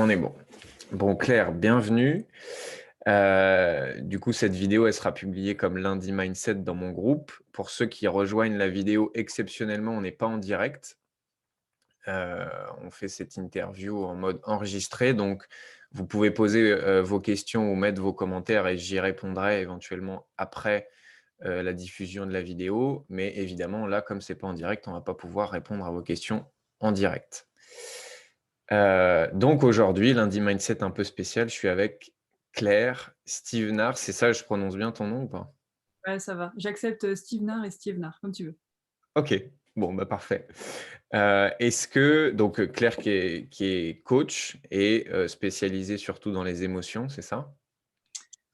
On est bon. Bon, Claire, bienvenue. Du coup, cette vidéo, elle sera publiée comme lundi Mindset dans mon groupe. Pour ceux qui rejoignent la vidéo, exceptionnellement, on n'est pas en direct. On fait cette interview en mode enregistré. Donc, vous pouvez poser vos questions ou mettre vos commentaires et j'y répondrai éventuellement après la diffusion de la vidéo. Mais évidemment, là, comme c'est pas en direct, on ne va pas pouvoir répondre à vos questions en direct. Donc aujourd'hui, lundi Mindset un peu spécial, je suis avec Claire Stevenard. C'est ça, je prononce bien ton nom ou pas? Ouais, ça va. J'accepte, Stevenard et Stevenard, comme tu veux. OK, bon, bah, parfait. Est-ce que donc Claire qui est coach et spécialisée surtout dans les émotions, c'est ça?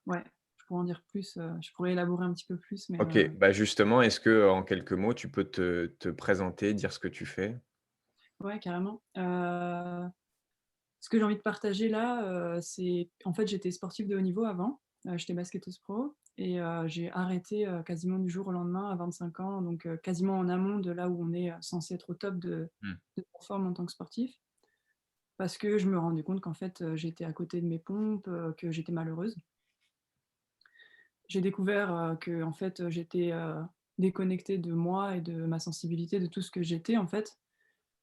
Ouais, je pourrais en dire plus, je pourrais élaborer un petit peu plus, mais OK, bah, justement, est-ce que en quelques mots, tu peux te présenter, dire ce que tu fais? ouais, carrément. Ce que j'ai envie de partager là, c'est en fait, j'étais sportive de haut niveau avant, j'étais basketteuse pro et j'ai arrêté, quasiment du jour au lendemain à 25 ans, donc quasiment en amont de là où on est, censé être au top Mmh. de performe en tant que sportif. Parce que je me rendais compte qu'en fait, j'étais à côté de mes pompes, que j'étais malheureuse. J'ai découvert, qu'en fait, j'étais, déconnectée de moi et de ma sensibilité, de tout ce que j'étais, en fait.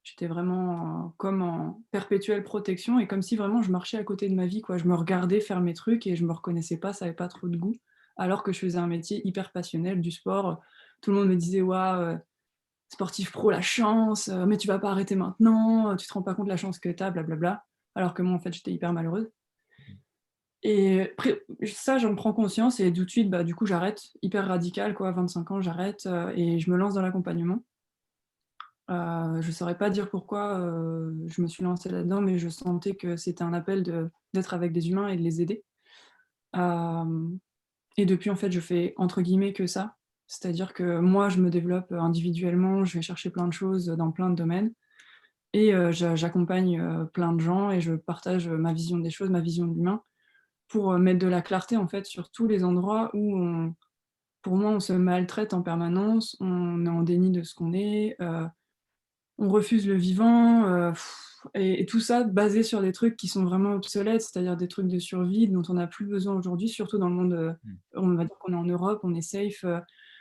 J'étais vraiment, comme en perpétuelle protection et comme si vraiment je marchais à côté de ma vie, quoi. Je me regardais faire mes trucs et je me reconnaissais pas, ça avait pas trop de goût, alors que je faisais un métier hyper passionnel, du sport. Tout le monde me disait: «Waouh, sportif pro, la chance, mais tu vas pas arrêter maintenant, tu te rends pas compte de la chance que tu as, blablabla». Alors que moi, en fait, j'étais hyper malheureuse. Et pré ça, j'en prends conscience et tout de suite, bah, du coup, j'arrête, hyper radical quoi, 25 ans, j'arrête, et je me lance dans l'accompagnement. Je saurais pas dire pourquoi, je me suis lancée là-dedans, mais je sentais que c'était un appel d'être avec des humains et de les aider. Hem et depuis, en fait, je fais entre guillemets «que ça». C'est-à-dire que moi, je me développe individuellement, je vais chercher plein de choses dans plein de domaines et j'accompagne, plein de gens et je partage, ma vision des choses, ma vision de l'humain pour, mettre de la clarté, en fait, sur tous les endroits où pour moi, on se maltraite en permanence, on est en déni de ce qu'on est, on refuse le vivant, et tout ça basé sur des trucs qui sont vraiment obsolètes, c'est-à-dire des trucs de survie dont on n'a plus besoin aujourd'hui, surtout dans le monde, Mmh. on va dire qu'on est en Europe, on est safe,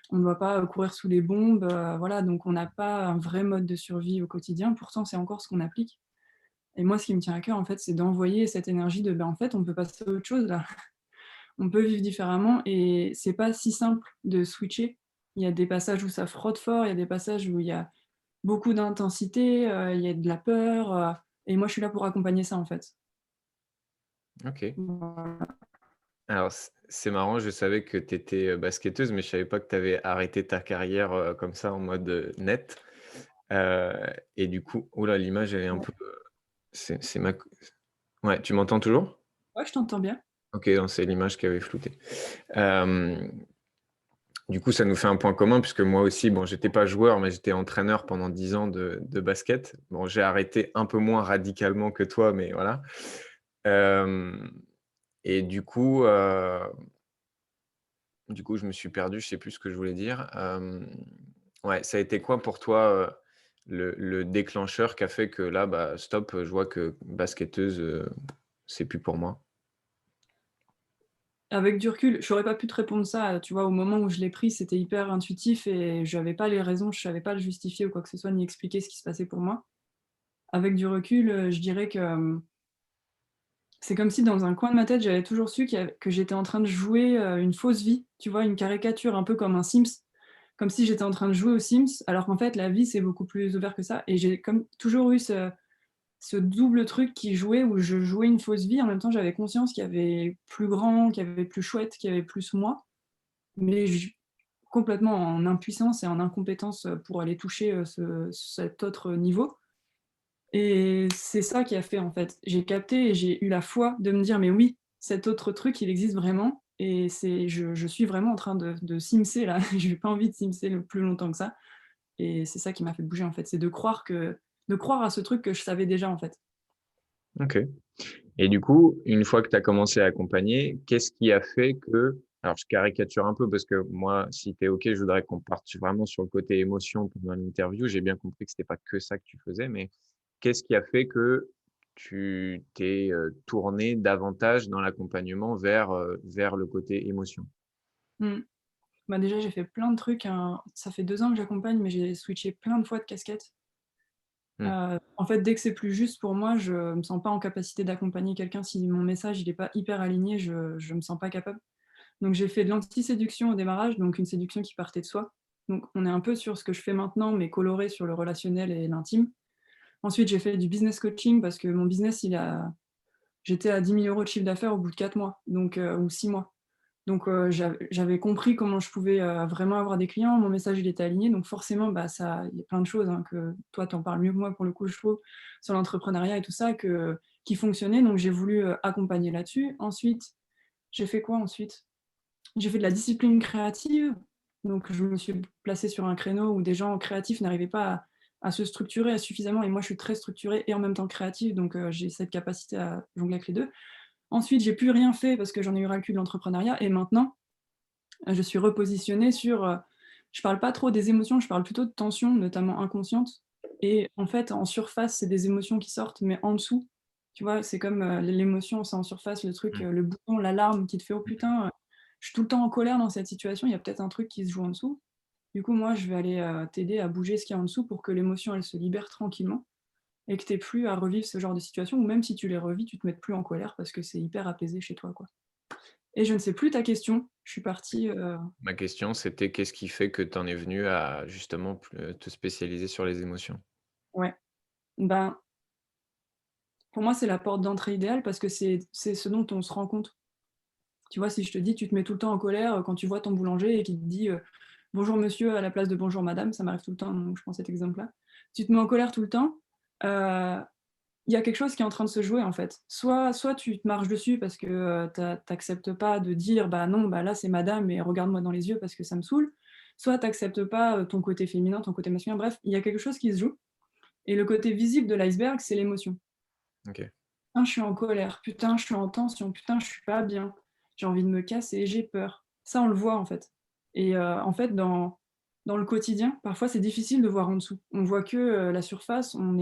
on ne doit pas courir sous les bombes, voilà, donc on n'a pas un vrai mode de survie au quotidien, pourtant c'est encore ce qu'on applique et moi, ce qui me tient à cœur, en fait, c'est d'envoyer cette énergie de: «Ben, en fait, on peut passer à autre chose là, on peut vivre différemment» et c'est pas si simple de switcher. Il y a des passages où ça frotte fort, il y a des passages où il y a beaucoup d'intensité, il y a de la peur, et moi je suis là pour accompagner ça, en fait. OK. Voilà. Alors c'est marrant, je savais que tu étais, basketteuse, mais je savais pas que tu avais arrêté ta carrière, comme ça en mode, net. Heu et du coup oh là, l'image elle est un Ouais. peu, c'est ma co ouais, tu m'entends toujours? Ouais, je t'entends bien. OK, non, c'est l'image qui avait flouté. Hem, du coup, ça nous fait un point commun puisque moi aussi, bon, j'étais pas joueur, mais j'étais entraîneur pendant 10 ans de basket. Bon, j'ai arrêté un peu moins radicalement que toi, mais voilà. Hem et du coup, je me suis perdu, je sais plus ce que je voulais dire. Ouais, ça a été quoi pour toi, le déclencheur qui a fait que là, bah, stop, je vois que basketteuse, c'est plus pour moi? Avec du recul, j'aurais pas pu te répondre ça, tu vois? Au moment où je l'ai pris, c'était hyper intuitif et j'avais pas les raisons, je savais pas le justifier ou quoi que ce soit, ni expliquer ce qui se passait pour moi. Avec du recul, je dirais que, c'est comme si dans un coin de ma tête, j'avais toujours su que j'étais en train de jouer, une fausse vie, tu vois? Une caricature un peu comme un Sims. Comme si j'étais en train de jouer aux Sims, alors qu'en fait la vie c'est beaucoup plus ouvert que ça et j'ai comme toujours eu ce double truc qui jouait où je jouais une fausse vie, en même temps j'avais conscience qu'il y avait plus grand, qu'il y avait plus chouette, qu'il y avait plus moi, mais j complètement en impuissance et en incompétence, pour aller toucher, cet autre niveau et c'est ça qui a fait, en fait. J'ai capté et j'ai eu la foi de me dire: «Mais oui, cet autre truc, il existe vraiment et c'est je suis vraiment en train de simser là, j'ai pas envie de simser le plus longtemps que ça». Et c'est ça qui m'a fait bouger, en fait, c'est de croire à ce truc que je savais déjà, en fait. OK. Et du coup, une fois que tu as commencé à accompagner, qu'est-ce qui a fait que alors je caricature un peu parce que moi, si tu es OK, je voudrais qu'on parte vraiment sur le côté émotion pendant l'interview. J'ai bien compris que c'était pas que ça que tu faisais, mais qu'est-ce qui a fait que tu t'es tourné davantage dans l'accompagnement vers le côté émotion? Mmh. Bah, déjà, j'ai fait plein de trucs, hein. Ça fait 2 ans que j'accompagne, mais j'ai switché plein de fois de casquette. Mmh, En fait, dès que c'est plus juste pour moi, je me sens pas en capacité d'accompagner quelqu'un. Si mon message, il est pas hyper aligné, je me sens pas capable. Donc j'ai fait de l'anti-séduction au démarrage, donc une séduction qui partait de soi. Donc on est un peu sur ce que je fais maintenant, mais coloré sur le relationnel et l'intime. Ensuite, j'ai fait du business coaching parce que mon business, j'étais à 10 000 € de chiffre d'affaires au bout de 4 mois, donc ou 6 mois. Donc j'avais compris comment je pouvais, vraiment avoir des clients. Mon message, il était aligné, donc forcément, bah, ça il y a plein de choses, hein, que toi, tu en parles mieux que moi pour le coup, je trouve, sur l'entrepreneuriat et tout ça, qui fonctionnaient, donc j'ai voulu, accompagner là-dessus. Ensuite, j'ai fait quoi ensuite? J'ai fait de la discipline créative, donc je me suis placée sur un créneau où des gens créatifs n'arrivaient pas à se structurer suffisamment et moi, je suis très structurée et en même temps créative, donc j'ai cette capacité à jongler avec les 2. Ensuite, j'ai plus rien fait parce que j'en ai eu ras le cul de l'entrepreneuriat et maintenant, je suis repositionnée sur, je parle pas trop des émotions, je parle plutôt de tensions, notamment inconscientes et en fait, en surface, c'est des émotions qui sortent, mais en dessous, tu vois? C'est comme, l'émotion, c'est en surface, le truc, mmh, le bouton, l'alarme qui te fait: «Oh mmh. putain, je suis tout le temps en colère dans cette situation, il y a peut-être un truc qui se joue en dessous». Du coup, moi, je vais aller, t'aider à bouger ce qu'il y a en dessous pour que l'émotion, elle se libère tranquillement et que tu aies plus à revivre ce genre de situation ou même si tu les revis, tu te mettes plus en colère parce que c'est hyper apaisé chez toi, quoi. Et je ne sais plus ta question. Je suis partie, Ma question, c'était qu'est-ce qui fait que tu en es venu à justement te spécialiser sur les émotions? ouais, ben, pour moi, c'est la porte d'entrée idéale parce que c'est ce dont on se rend compte. Tu vois, si je te dis: «Tu te mets tout le temps en colère», quand tu vois ton boulanger et qu'il te dit, «Bonjour monsieur» à la place de «Bonjour madame», ça m'arrive tout le temps, donc je prends cet exemple-là. Tu te mets en colère tout le temps, heu, il y a quelque chose qui est en train de se jouer, en fait. Soit tu te marches dessus parce que, tu acceptes pas de dire: «Bah non, bah là, c'est madame et regarde-moi dans les yeux parce que ça me saoule». Soit tu acceptes pas, ton côté féminin, ton côté masculin, bref, il y a quelque chose qui se joue et le côté visible de l'iceberg, c'est l'émotion. OK. «Putain, je suis en colère. Putain, je suis en tension. Putain, je suis pas bien. J'ai envie de me casser, j'ai peur». Ça, on le voit, en fait et en fait, dans le quotidien, parfois, c'est difficile de voir en dessous. On voit que, la surface, Mmh.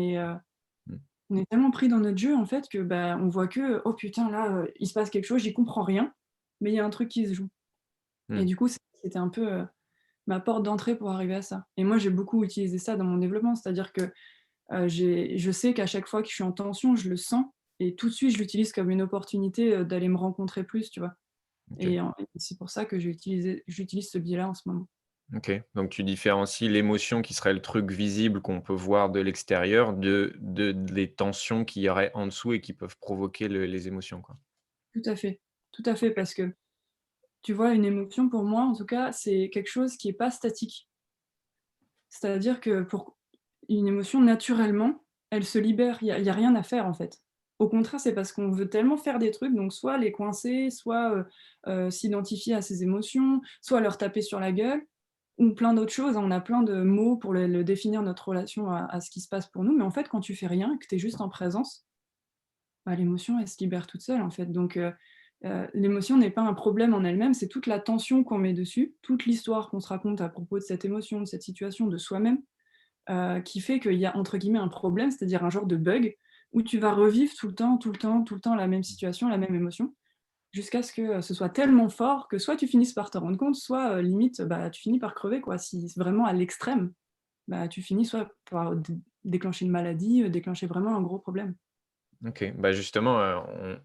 on est tellement pris dans notre jeu, en fait, que, bah, on voit que: «Oh putain, là, il se passe quelque chose, j'y comprends rien, mais il y a un truc qui se joue» et Mmh. du coup, c'était un peu, ma porte d'entrée pour arriver à ça et moi, j'ai beaucoup utilisé ça dans mon développement. C'est-à-dire que, je sais qu'à chaque fois que je suis en tension, je le sens et tout de suite, je l'utilise comme une opportunité, d'aller me rencontrer plus, tu vois? OK. Et c'est pour ça que j'utilise ce biais-là en ce moment. OK. Donc tu différencies l'émotion qui serait le truc visible qu'on peut voir de l'extérieur de les tensions qu'il y aurait en dessous et qui peuvent provoquer les émotions, quoi. Tout à fait, parce que, tu vois, une émotion pour moi, en tout cas, c'est quelque chose qui est pas statique. C'est-à-dire que pour une émotion, naturellement, elle se libère, il y a rien à faire, en fait. Au contraire, c'est parce qu'on veut tellement faire des trucs, donc soit les coincer, soit, s'identifier à ses émotions, soit leur taper sur la gueule ou plein d'autres choses. On a plein de mots pour le définir notre relation à ce qui se passe pour nous, mais en fait, quand tu fais rien, que tu es juste en présence, bah, l'émotion, elle se libère toute seule, en fait. Donc l'émotion n'est pas un problème en elle-même, c'est toute la tension qu'on met dessus, toute l'histoire qu'on se raconte à propos de cette émotion, de cette situation, de soi-même, qui fait qu'il y a entre guillemets «un problème», c'est-à-dire un genre de bug où tu vas revivre tout le temps, tout le temps, tout le temps la même situation, la même émotion, jusqu'à ce que, ce soit tellement fort que soit tu finisses par te rendre compte, soit, limite, bah, tu finis par crever quoi. Si c'est vraiment à l'extrême, bah, tu finis soit par déclencher une maladie, déclencher vraiment un gros problème. OK. Bah, justement,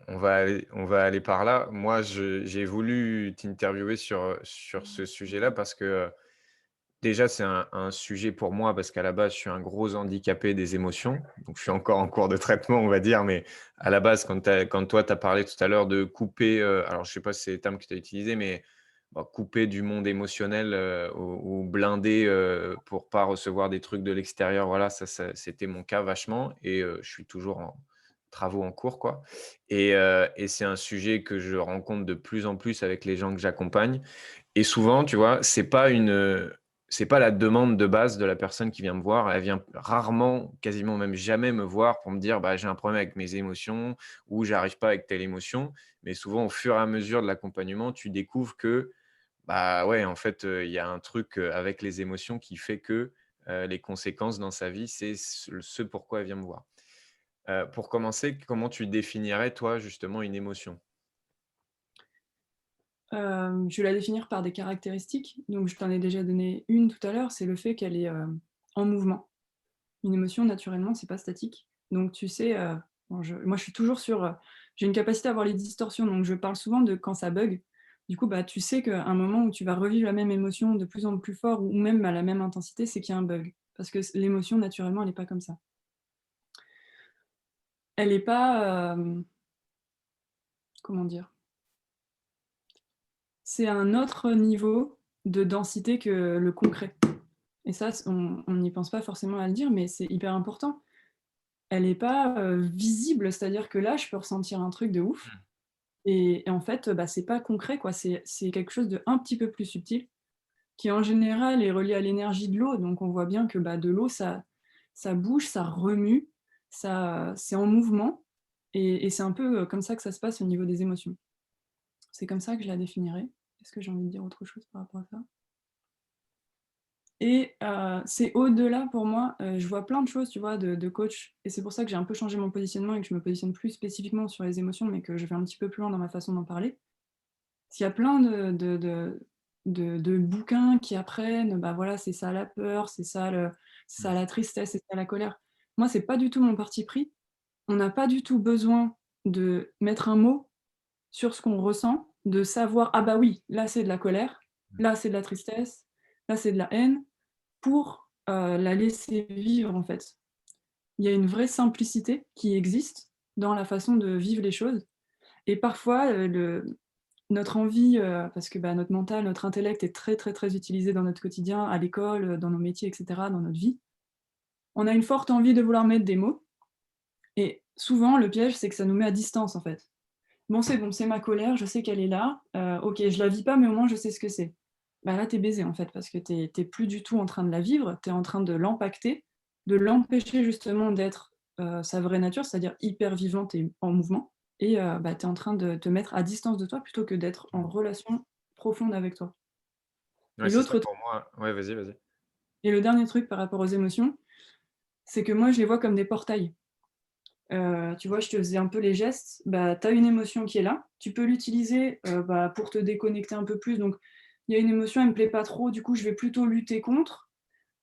on va aller par là. Moi, j'ai voulu t'interviewer sur ce sujet-là parce que, déjà, c'est un sujet pour moi parce qu'à la base, je suis un gros handicapé des émotions. Donc je suis encore en cours de traitement, on va dire, mais à la base, quand toi, tu as parlé tout à l'heure de couper, alors je sais pas si c'est les termes que tu as utilisés, mais bah, couper du monde émotionnel, ou blinder, pour pas recevoir des trucs de l'extérieur, voilà, ça c'était mon cas vachement et je suis toujours en travaux en cours, quoi et c'est un sujet que je rencontre de plus en plus avec les gens que j'accompagne et souvent, tu vois, c'est pas la demande de base de la personne qui vient me voir. Elle vient rarement, quasiment même jamais me voir pour me dire: «Bah, j'ai un problème avec mes émotions» ou «J'arrive pas avec telle émotion». Mais souvent, au fur et à mesure de l'accompagnement, tu découvres que, bah, ouais, en fait, il y a un truc, avec les émotions qui fait que, les conséquences dans sa vie, c'est ce pourquoi elle vient me voir. Pour commencer, comment tu définirais, toi, justement, une émotion? Je vais la définir par des caractéristiques. Donc je t'en ai déjà donné une tout à l'heure, c'est le fait qu'elle est, en mouvement. Une émotion naturellement, c'est pas statique. Donc tu sais, bon moi je suis toujours sur, j'ai une capacité à voir les distorsions, donc je parle souvent de quand ça bug. Du coup, bah, tu sais qu'à un moment où tu vas revivre la même émotion de plus en plus fort ou même à la même intensité, c'est qu'il y a un bug. Parce que l'émotion naturellement, elle est pas comme ça. Elle est pas, comment dire? C'est un autre niveau de densité que le concret. Et ça, on n'y pense pas forcément à le dire, mais c'est hyper important. Elle est pas, visible, c'est-à-dire que là, je peux ressentir un truc de ouf et en fait, bah, c'est pas concret quoi, c'est quelque chose de un petit peu plus subtil, qui en général est relié à l'énergie de l'eau. Donc on voit bien que, bah, de l'eau ça bouge, ça remue, ça c'est en mouvement et c'est un peu, comme ça que ça se passe au niveau des émotions. C'est comme ça que je la définirais. Est-ce que j'ai envie de dire autre chose par rapport à ça? Et c'est au-delà pour moi, je vois plein de choses, tu vois, de coach et c'est pour ça que j'ai un peu changé mon positionnement et que je me positionne plus spécifiquement sur les émotions, mais que je vais un petit peu plus loin dans ma façon d'en parler. Parce qu'il y a plein de bouquins qui apprennent, bah, voilà, c'est ça la peur, c'est ça Mmh. la tristesse, c'est ça la colère. Moi, c'est pas du tout mon parti pris. On n'a pas du tout besoin de mettre un mot sur ce qu'on ressent, de savoir: «Ah bah oui, là c'est de la colère, Mmh. là c'est de la tristesse, là c'est de la haine», pour, la laisser vivre, en fait. Il y a une vraie simplicité qui existe dans la façon de vivre les choses et parfois, le notre envie, parce que, bah, notre mental, notre intellect est très, très, très utilisé dans notre quotidien, à l'école, dans nos métiers et cetera, dans notre vie. On a une forte envie de vouloir mettre des mots et souvent le piège, c'est que ça nous met à distance, en fait. Bon, c'est ma colère, je sais qu'elle est là, OK, je la vis pas, mais au moins je sais ce que c'est». Bah, là, tu es baisé, en fait, parce que tu es plus du tout en train de la vivre, tu es en train de l'impacter, de l'empêcher justement d'être, sa vraie nature, c'est-à-dire hyper vivante et en mouvement et bah, tu es en train de te mettre à distance de toi plutôt que d'être en Mmh. relation profonde avec toi. Ouais, Et c'est ça l'autre truc pour moi. Ouais, vas-y, vas-y. et le dernier truc par rapport aux émotions, c'est que moi, je les vois comme des portails. Tu vois, je te faisais un peu les gestes, bah, tu as une émotion qui est là, tu peux l'utiliser, bah, pour te déconnecter un peu plus, donc il y a une émotion, elle me plaît pas trop, du coup, je vais plutôt lutter contre,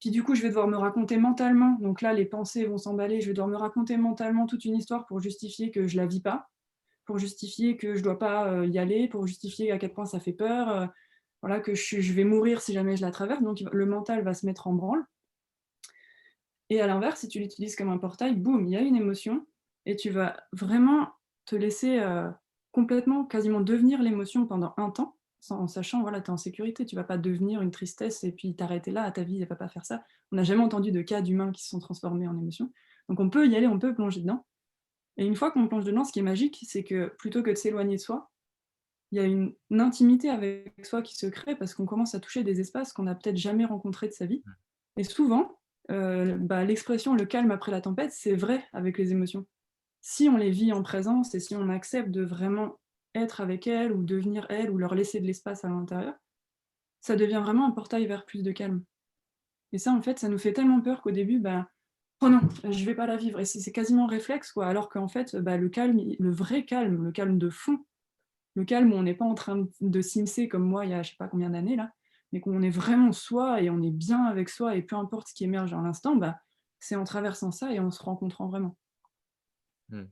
puis du coup, je vais devoir me raconter mentalement, donc là, les pensées vont s'emballer, je vais devoir me raconter mentalement toute une histoire pour justifier que je la vis pas, pour justifier que je dois pas, y aller, pour justifier à quel point ça fait peur, voilà, que je vais mourir si jamais je la traverse, donc le mental va se mettre en branle. Et à l'inverse, si tu l'utilises comme un portail, boum, il y a une émotion et tu vas vraiment te laisser, complètement, quasiment devenir l'émotion pendant un temps, sans en sachant, voilà, tu es en sécurité. Tu vas pas devenir une tristesse et puis t'arrêter là à ta vie, elle va pas faire ça. On n'a jamais entendu de cas d'humains qui se sont transformés en émotions. Donc on peut y aller, on peut plonger dedans et une fois qu'on plonge dedans, ce qui est magique, c'est que plutôt que de s'éloigner de soi, il y a une intimité avec soi qui se crée parce qu'on commence à toucher des espaces qu'on n'a peut-être jamais rencontrés de sa vie et souvent, bah, l'expression «le calme après la tempête», c'est vrai avec les émotions. Si on les vit en présence et si on accepte de vraiment être avec elles ou devenir elles ou leur laisser de l'espace à l'intérieur, ça devient vraiment un portail vers plus de calme et ça, en fait, ça nous fait tellement peur qu'au début, bah: «Oh non, je vais pas la vivre» et c'est quasiment réflexe, quoi, alors qu'en fait, bah, le calme, il le vrai calme, le calme de fond, le calme où on n'est pas en train de s'immiscer comme moi il y a je sais pas combien d'années là, mais qu'on est vraiment soi et on est bien avec soi et peu importe ce qui émerge à l'instant, bah, c'est en traversant ça et en se rencontrant vraiment. Mmh.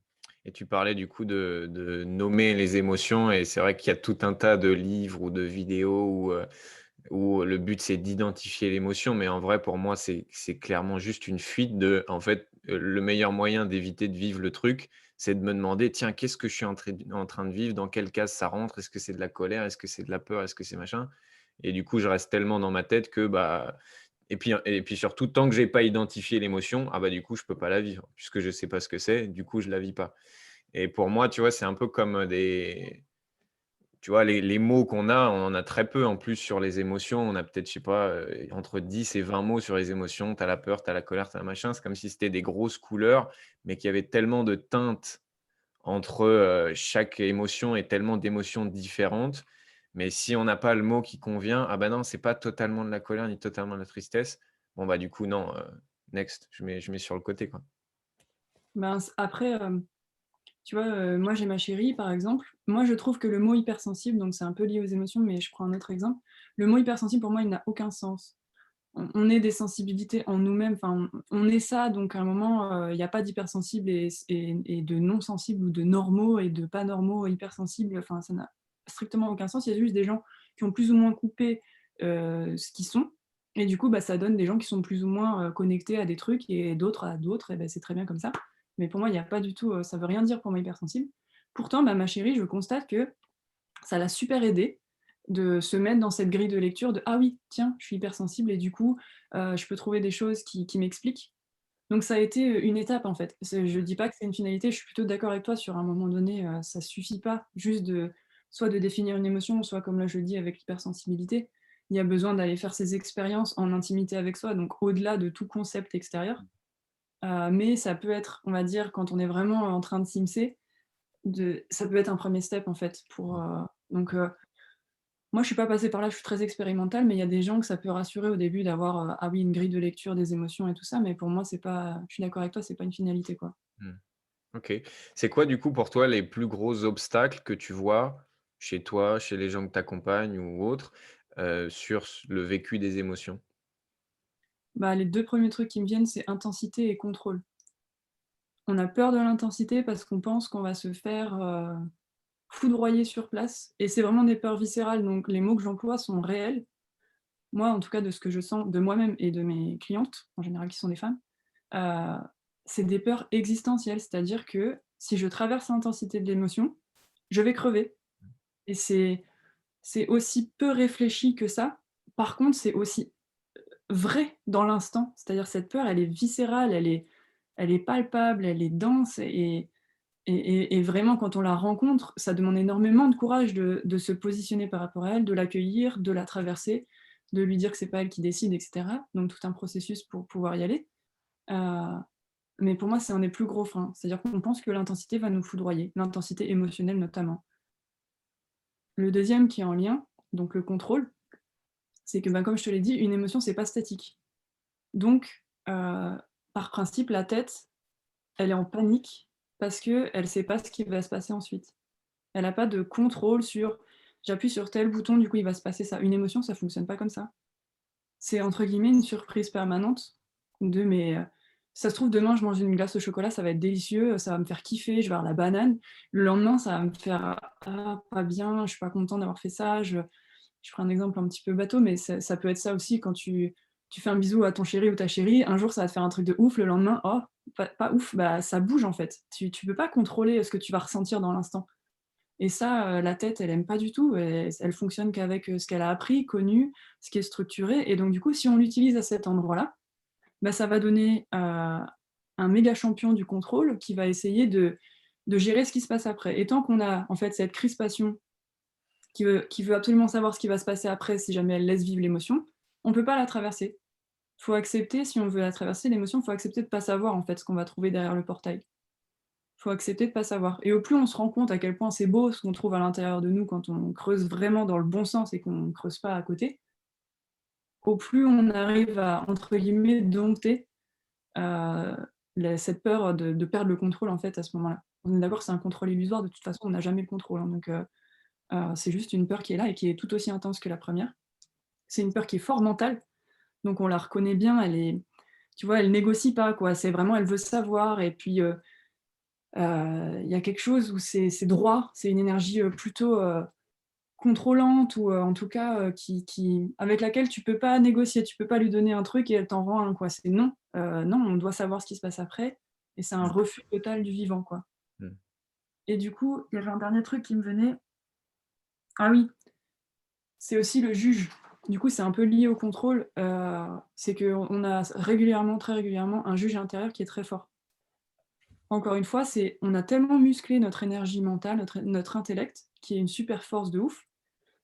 Et tu parlais du coup de nommer les émotions et c'est vrai qu'il y a tout un tas de livres ou de vidéos où le but c'est d'identifier l'émotion, mais en vrai pour moi c'est clairement juste une fuite de en fait, le meilleur moyen d'éviter de vivre le truc, c'est de me demander: «Tiens, qu'est-ce que je suis en train de vivre? Dans quelle case ça rentre? Est-ce que c'est de la colère? Est-ce que c'est de la peur? Est-ce que c'est machin?» Et du coup, je reste tellement dans ma tête que, bah et puis surtout, tant que j'ai pas identifié l'émotion, ah bah, du coup, je peux pas la vivre puisque je sais pas ce que c'est, du coup, je la vis pas. Et pour moi, tu vois, c'est un peu comme, des tu vois, les mots qu'on a, on en a très peu en plus sur les émotions. On a peut-être, je sais pas, entre 10 et 20 mots sur les émotions. Tu as la peur, tu as la colère, tu as machin. C'est comme si c'était des grosses couleurs, mais qu'il y avait tellement de teintes entre, chaque émotion et tellement d'émotions différentes. Mais si on n'a pas le mot qui convient, ah bah non, c'est pas totalement de la colère ni totalement de la tristesse. Bon bah, du coup non, next, je mets sur le côté, quoi. Après, tu vois, moi j'ai ma chérie par exemple. Moi je trouve que le mot hypersensible, donc c'est un peu lié aux émotions, mais je prends un autre exemple. Le mot hypersensible pour moi il n'a aucun sens. On est des sensibilités en nous-mêmes, enfin on est ça, donc à un moment, il y a pas d'hypersensibles et de non sensibles ou de normaux et de pas normaux, hypersensibles, enfin ça n'a strictement aucun sens. Il y a juste des gens qui ont plus ou moins coupé, ce qu'ils sont et du coup, bah, ça donne des gens qui sont plus ou moins, connectés à des trucs et d'autres à d'autres et bah, c'est très bien comme ça. Mais pour moi, il y a pas du tout, ça veut rien dire pour moi hypersensible. Pourtant, bah, ma chérie, je constate que ça l'a super aidée de se mettre dans cette grille de lecture de: «Ah oui, tiens, je suis hypersensible et du coup, je peux trouver des choses qui m'expliquent». Donc ça a été, une étape en fait. Je dis pas que c'est une finalité, je suis plutôt d'accord avec toi sur un moment donné, ça suffit pas juste de soit de définir une émotion, soit comme là je le dis avec l'hypersensibilité, il y a besoin d'aller faire ces expériences en intimité avec soi, donc au-delà de tout concept extérieur. Mais ça peut être, on va dire, quand on est vraiment en train de s'immiscer, ça peut être un premier step en fait pour, donc moi, je suis pas passée par là, je suis très expérimentale, mais il y a des gens que ça peut rassurer au début d'avoir, ah oui, une grille de lecture des émotions et tout ça, mais pour moi, c'est pas je suis d'accord avec toi, c'est pas une finalité, quoi. Mmh. OK. C'est quoi, du coup, pour toi, les plus gros obstacles que tu vois chez toi, chez les gens que tu accompagnes ou autres, sur le vécu des émotions? Bah, les 2 premiers trucs qui me viennent, c'est intensité et contrôle. On a peur de l'intensité parce qu'on pense qu'on va se faire, foudroyer sur place et c'est vraiment des peurs viscérales, donc les mots que j'emploie sont réels. Moi, en tout cas, de ce que je sens de moi-même et de mes clientes, en général qui sont des femmes, heu, c'est des peurs existentielles. C'est-à-dire que si je traverse l'intensité de l'émotion, je vais crever et c'est aussi peu réfléchi que ça. Par contre, c'est aussi vrai dans l'instant. C'est-à-dire cette peur, elle est viscérale, elle est palpable, elle est dense et vraiment quand on la rencontre, ça demande énormément de courage de se positionner par rapport à elle, de l'accueillir, de la traverser, de lui dire que c'est pas elle qui décide et cetera. Donc tout un processus pour pouvoir y aller. Heu, mais pour moi, c'est un des plus gros freins. C'est-à-dire qu'on pense que l'intensité va nous foudroyer, l'intensité émotionnelle notamment. Le deuxième qui est en lien, donc le contrôle, c'est que, bah, comme je te l'ai dit, une émotion, c'est pas statique. Donc, par principe, la tête, elle est en panique parce qu'elle sait pas ce qui va se passer ensuite. Elle a pas de contrôle sur: «J'appuie sur tel bouton, du coup, il va se passer ça». Une émotion, ça fonctionne pas comme ça. C'est entre guillemets «une surprise permanente» de: «Mais, ça se trouve demain je mange une glace au chocolat, ça va être délicieux, ça va me faire kiffer, je vais avoir la banane». Le lendemain, ça va me faire: «Ah, pas bien, je suis pas content d'avoir fait ça». Je prends un exemple un petit peu bateau, mais ça peut être ça aussi quand tu fais un bisou à ton chéri ou ta chérie, un jour ça va te faire un truc de ouf, le lendemain, oh, pas ouf, bah, ça bouge en fait. Tu peux pas contrôler, ce que tu vas ressentir dans l'instant et ça, la tête, elle aime pas du tout, elle fonctionne qu'avec, ce qu'elle a appris, connu, ce qui est structuré et donc du coup, si on l'utilise à cet endroit-là, bah, ça va donner, un méga champion du contrôle qui va essayer de gérer ce qui se passe après et tant qu'on a en fait cette crispation qui veut absolument savoir ce qui va se passer après si jamais elle laisse vivre l'émotion, on peut pas la traverser. Faut accepter, si on veut la traverser l'émotion, faut accepter de pas savoir en fait ce qu'on va trouver derrière le portail. Faut accepter de pas savoir et au plus on se rend compte à quel point c'est beau ce qu'on trouve à l'intérieur de nous quand on creuse vraiment dans le bon sens et qu'on creuse pas à côté, au plus on arrive à entre guillemets «dompter», heu, cette peur de perdre le contrôle en fait à ce moment-là. On est d'accord, c'est un contrôle illusoire, de toute façon on n'a jamais le contrôle, hein, donc c'est juste une peur qui est là et qui est tout aussi intense que la première. C'est une peur qui est fort mentale, donc on la reconnaît bien, elle est tu vois, elle négocie pas quoi, c'est vraiment elle veut savoir et puis, il y a quelque chose où c'est droit, c'est une énergie, plutôt, contrôlante ou, en tout cas, qui avec laquelle tu peux pas négocier. Tu peux pas lui donner un truc et elle t'en rend un quoi. C'est non, non, on doit savoir ce qui se passe après et c'est un Mmh. refus total du vivant quoi Mmh. et du coup, il y avait un dernier truc qui me venait. Ah oui, c'est aussi le juge. Du coup, c'est un peu lié au contrôle, c'est qu'on a régulièrement, très régulièrement, un juge intérieur qui est très fort. Encore une fois, c'est on a tellement musclé notre énergie mentale, notre intellect, qui est une super force de ouf,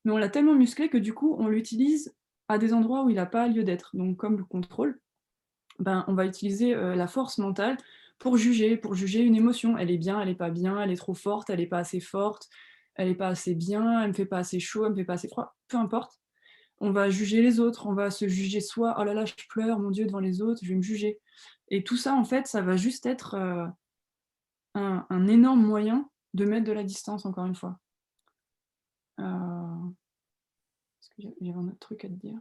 mais on l'a tellement musclé que du coup, on l'utilise à des endroits où il a pas lieu d'être. Donc comme le contrôle, ben, on va utiliser, la force mentale pour juger une émotion. Elle est bien, elle est pas bien, elle est trop forte, elle est pas assez forte, elle est pas assez bien, elle me fait pas assez chaud, elle me fait pas assez froid, peu importe. On va juger les autres, on va se juger soi: «Oh là là, je pleure, mon Dieu, devant les autres, je vais me juger» et tout ça, en fait, ça va juste être, un énorme moyen de mettre de la distance, encore une fois. Est-ce que j'avais un autre truc à te dire?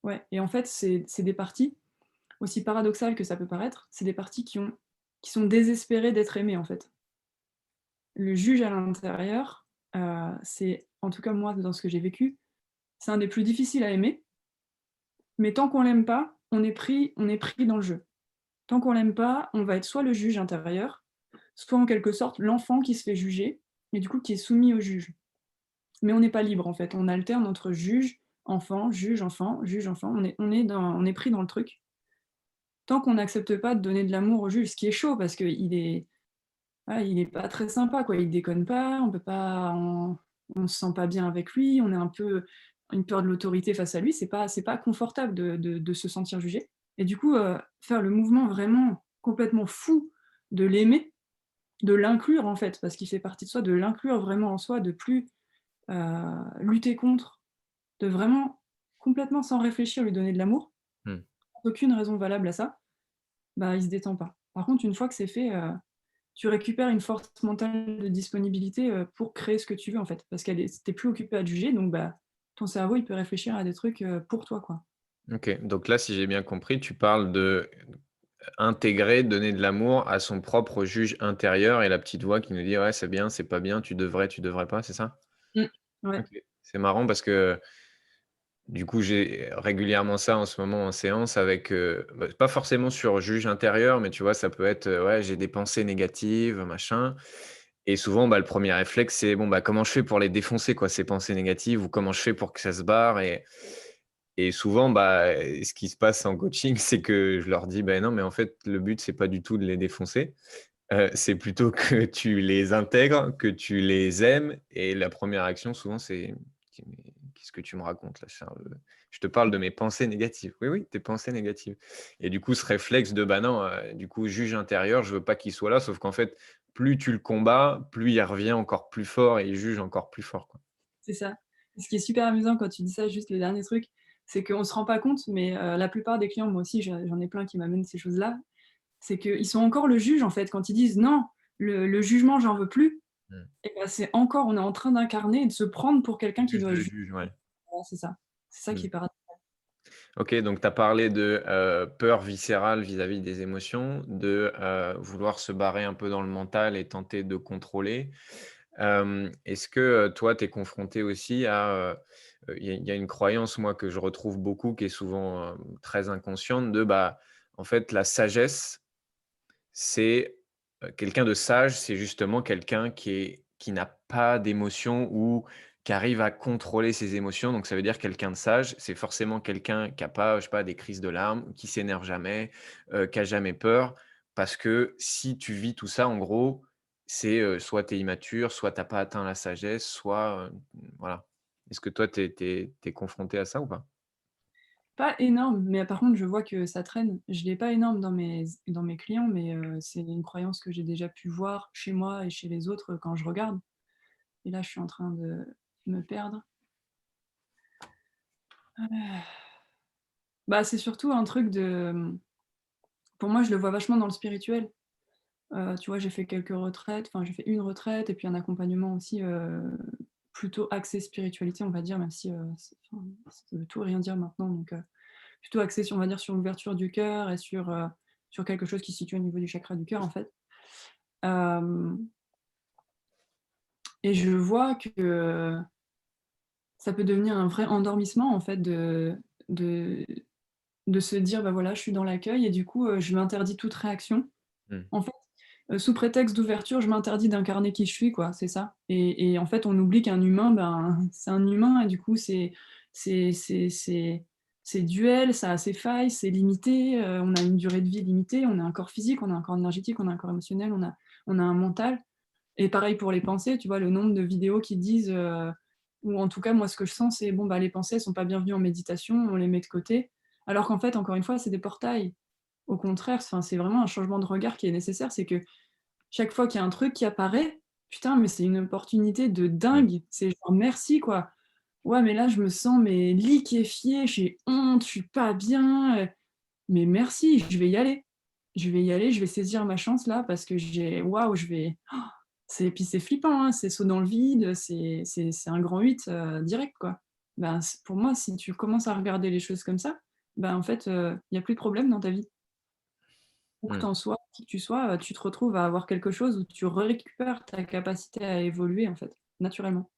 Ouais, et en fait, c'est des parties, aussi paradoxales que ça peut paraître, c'est des parties qui sont désespérées d'être aimées, en fait. Le juge à l'intérieur, c'est en tout cas moi, dans ce que j'ai vécu, c'est un des plus difficiles à aimer, mais tant qu'on l'aime pas, on est pris dans le jeu. Tant qu'on l'aime pas, on va être soit le juge intérieur, soit en quelque sorte l'enfant qui se fait juger et du coup qui est soumis au juge. Mais on n'est pas libre en fait, on alterne entre juge, enfant, juge, enfant, juge, enfant, on est pris dans le truc. Tant qu'on n'accepte pas de donner de l'amour au juge, ce qui est chaud parce qu'il est il est pas très sympa quoi, il déconne pas, on peut pas on se sent pas bien avec lui, on a un peu une peur de l'autorité face à lui, c'est pas confortable de se sentir jugé et du coup, faire le mouvement vraiment complètement fou de l'aimer, de l'inclure en fait, parce qu'il fait partie de soi, de l'inclure vraiment en soi, de plus, lutter contre, de vraiment complètement sans réfléchir lui donner de l'amour, Mmh. aucune raison valable à ça, bah, il se détend pas. Par contre, une fois que c'est fait, tu récupères une force mentale de disponibilité, pour créer ce que tu veux, en fait. Parce qu'elle est tu plus occupé à te juger, donc bah, ton cerveau, il peut réfléchir à des trucs, pour toi, quoi. OK, donc là, si j'ai bien compris, tu parles de intégrer, donner de l'amour à son propre juge intérieur et la petite voix qui nous dit: «Ouais, c'est bien, c'est pas bien, tu devrais pas», c'est ça? Mmh. Ouais, OK. C'est marrant parce que, du coup, j'ai régulièrement ça en ce moment en séance avec, bah, pas forcément sur juge intérieur, mais tu vois, ça peut être, ouais, j'ai des pensées négatives, machin et souvent, bah, le premier réflexe, c'est: «Bon, bah, comment je fais pour les défoncer, quoi, ces pensées négatives ou comment je fais pour que ça se barre?» Et souvent, bah, ce qui se passe en coaching, c'est que je leur dis: «Ben non, mais en fait, le but, c'est pas du tout de les défoncer, c'est plutôt que tu les intègres, que tu les aimes» et la première action, souvent, c'est: «Mais qu'est-ce que tu me racontes là, Charles? Je te parle de mes pensées négatives». «Oui, oui, tes pensées négatives» et du coup, ce réflexe de: «Bah non, du coup, juge intérieur, je veux pas qu'il soit là», sauf qu'en fait, plus tu le combats, plus il revient encore plus fort et il juge encore plus fort, quoi. c'est ça. Ce qui est super amusant quand tu dis ça, juste le dernier truc, c'est qu'on se rend pas compte, mais la plupart des clients, moi aussi, j'en ai plein qui m'amènent ces choses-là, c'est qu'ils sont encore le juge, en fait. Quand ils disent: «Non, le jugement, j'en veux plus», Mmh. et bah, c'est encore on est en train d'incarner et de se prendre pour quelqu'un qui Juge doit le juger. juge, ouais. Ouais, c'est ça. C'est ça qui Mmh. est paradoxal. OK, donc tu as parlé de, peur viscérale vis-à-vis des émotions, de, vouloir se barrer un peu dans le mental et tenter de contrôler. Est-ce que, toi, tu es confronté aussi à, il y a une croyance, moi, que je retrouve beaucoup, qui est souvent, très inconsciente de, bah, en fait, la sagesse, c'est, quelqu'un de sage, c'est justement quelqu'un qui n'a pas d'émotions ou qui arrive à contrôler ses émotions. Donc ça veut dire quelqu'un de sage, c'est forcément quelqu'un qui a pas, je sais pas, des crises de larmes, qui s'énerve jamais, qui a jamais peur. Parce que si tu vis tout ça, en gros, c'est, soit tu es immature, soit tu as pas atteint la sagesse, soit, voilà. Est-ce que toi, tu es confronté à ça ou pas? Pas énorme, mais par contre, je vois que ça traîne. Je l'ai pas énorme dans mes clients, mais c'est une croyance que j'ai déjà pu voir chez moi et chez les autres, quand je regarde et là, je suis en train de me perdre. Bah, c'est surtout un truc de, pour moi, je le vois vachement dans le spirituel. Tu vois, j'ai fait quelques retraites, enfin, j'ai fait une retraite et puis un accompagnement aussi, plutôt axé spiritualité, on va dire, même si, ça veut tout et rien dire maintenant, donc plutôt axé sur, on va dire, sur l'ouverture du cœur et sur quelque chose qui se situe au niveau du chakra du cœur, en fait. Hem Et je vois que ça peut devenir un vrai endormissement, en fait, de de se dire: «Bah, voilà, je suis dans l'accueil» et du coup, je m'interdis toute réaction. Mmh. En fait, sous prétexte d'ouverture, je m'interdis d'incarner qui je suis, quoi, c'est ça. Et en fait, on oublie qu'un humain, ben, c'est un humain et du coup, c'est c'est c'est c'est duel, ça a ses failles, c'est limité, on a une durée de vie limitée, on a un corps physique, on a un corps énergétique, on a un corps émotionnel, on a un mental. Et pareil pour les pensées, tu vois? Le nombre de vidéos qui disent, ou en tout cas, moi, ce que je sens, c'est: «Bon, bah, les pensées, elles sont pas bienvenues en méditation, on les met de côté». Alors qu'en fait, encore une fois, c'est des portails. Au contraire, enfin, c'est vraiment un changement de regard qui est nécessaire. C'est que chaque fois qu'il y a un truc qui apparaît, putain, mais c'est une opportunité de Mmh. dingue. C'est genre: «Merci, quoi». Ouais, mais là, je me sens mais liquéfiée, j'ai honte, je suis pas bien, mais merci, je vais y aller. Je vais y aller, je vais saisir ma chance là parce que j'ai waouh, je vais puis c'est flippant, hein, c'est saut dans le vide, c'est un grand 8 direct, quoi. Ben, c pour moi, si tu commences à regarder les choses comme ça, ben, en fait, il y a plus de problème dans ta vie. Où que tu Mmh. en sois, qui que tu sois, tu te retrouves à avoir quelque chose où tu récupères ta capacité à évoluer, en fait, naturellement.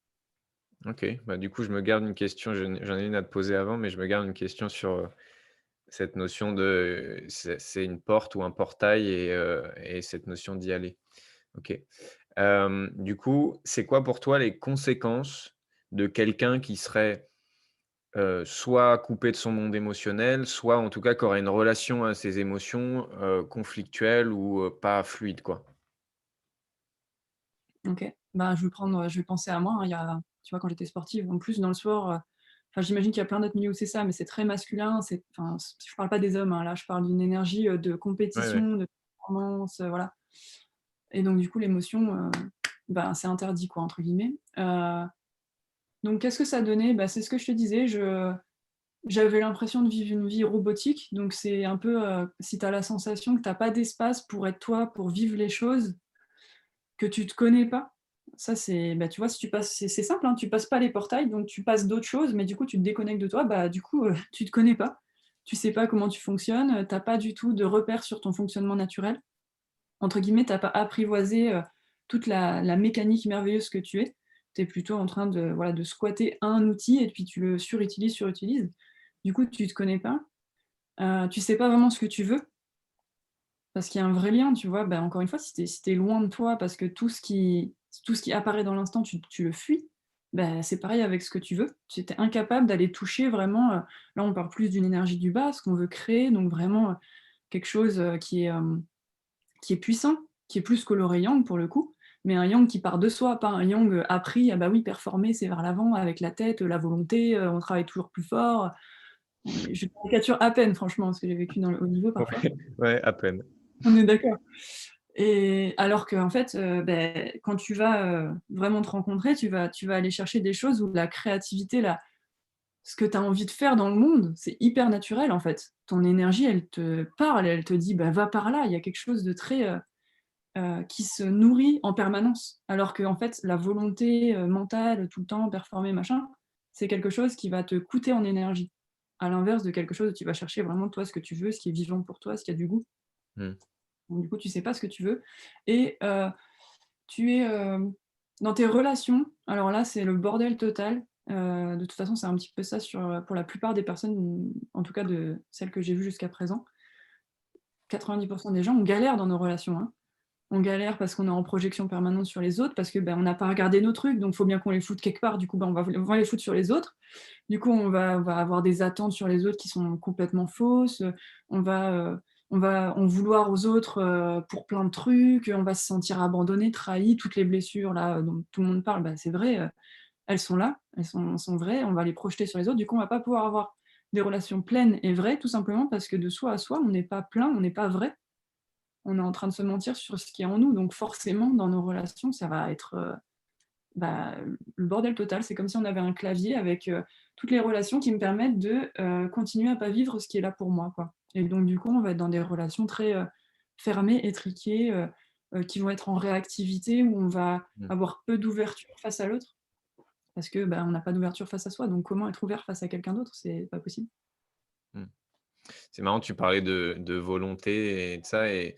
OK. Bah, du coup, je me garde une question, j'en ai une à te poser avant, mais je me garde une question sur, cette notion de c'est une porte ou un portail et cette notion d'y aller. OK. Du coup, c'est quoi pour toi les conséquences de quelqu'un qui serait, soit coupé de son monde émotionnel, soit en tout cas qui aurait une relation à ses émotions, conflictuelle ou, pas fluide, quoi? OK. Bah, je vais penser à moi, hein, il y a tu vois, quand j'étais sportive, en plus dans le sport, enfin, j'imagine qu'il y a plein d'autres milieux où c'est ça, mais c'est très masculin, je parle pas des hommes, hein, là, je parle d'une énergie, de Ouais, ouais. compétition, de performance, voilà et donc du coup, l'émotion, ben, «c'est interdit» quoi, entre guillemets. Donc qu'est-ce que ça donnait? Bah, c'est ce que je te disais, j'avais l'impression de vivre une vie robotique, donc c'est un peu, si tu as la sensation que tu as pas d'espace pour être toi, pour vivre les choses, que tu te connais pas. Ça, c'est bah, tu vois, si tu passes c'est simple, hein, tu passes pas les portails, donc tu passes d'autres choses, mais du coup, tu te déconnectes de toi, bah, du coup, tu te connais pas. Tu sais pas comment tu fonctionnes, tu pas du tout de repères sur ton fonctionnement naturel. Entre guillemets, tu pas apprivoisé, toute la mécanique merveilleuse que tu es. Tu es plutôt en train de, voilà, de squatter un outil et puis tu le surutilises. Du coup, tu te connais pas, tu sais pas vraiment ce que tu veux. Parce qu'il y a un vrai lien, tu vois? Bah, encore une fois, si tu loin de toi parce que tout ce qui apparaît dans l'instant, tu le fuis, bah, c'est pareil avec ce que tu veux. Tu étais incapable d'aller toucher vraiment, là, on parle plus d'une énergie du bas, ce qu'on veut créer, donc vraiment, quelque chose, qui est puissant, qui est plus que le yang pour le coup, mais un yang qui part de soi, pas un yang, appris. Ah bah oui, performer, c'est vers l'avant avec la tête, la volonté, on travaille toujours plus fort. Je caricature à peine franchement, parce que j'ai vécu dans le haut niveau parfois. Ouais, ouais, à peine. On est d'accord. Et alors qu'en fait, quand tu vas, vraiment te rencontrer, tu vas aller chercher des choses où la créativité, ce que tu as envie de faire dans le monde, c'est hyper naturel, en fait. Ton énergie, elle te parle, elle te dit: «Bah, va par là». Il y a quelque chose de très, qui se nourrit en permanence. Alors qu'en fait, la volonté, mentale, tout le temps performer, machin, c'est quelque chose qui va te coûter en énergie. À l'inverse de quelque chose où tu vas chercher vraiment toi ce que tu veux, ce qui est vivant pour toi, ce qui a du goût. Mmh. Donc du coup, tu sais pas ce que tu veux et tu es, dans tes relations, alors là, c'est le bordel total. De toute façon, c'est un petit peu ça pour la plupart des personnes, en tout cas de celles que j'ai vues jusqu'à présent. 90 des gens, on galère dans nos relations, hein. On galère parce qu'on est en projection permanente sur les autres, parce que, on n'a pas regardé nos trucs, donc il faut bien qu'on les foute quelque part. Du coup, on va les foutre sur les autres. Du coup, on va avoir des attentes sur les autres qui sont complètement fausses, on va, on va en vouloir aux autres, pour plein de trucs, on va se sentir abandonné, trahi, toutes les blessures là, dont tout le monde parle, c'est vrai, elles sont là, elles sont vraies, on va les projeter sur les autres. Du coup, on va pas pouvoir avoir des relations pleines et vraies, tout simplement parce que de soi à soi, on n'est pas plein, on n'est pas vrai. On est en train de se mentir sur ce qui est en nous, donc forcément, dans nos relations, ça va être, bah, le bordel total. C'est comme si on avait un clavier avec, toutes les relations qui me permettent de, continuer à pas vivre ce qui est là pour moi, quoi. Et donc du coup, on va être dans des relations très, fermées, étriquées, qui vont être en réactivité, où on va Mmh. avoir peu d'ouverture face à l'autre, parce que, on n'a pas d'ouverture face à soi, donc comment être ouvert face à quelqu'un d'autre? C'est pas possible. Mmh. C'est marrant, tu parlais de volonté et de ça et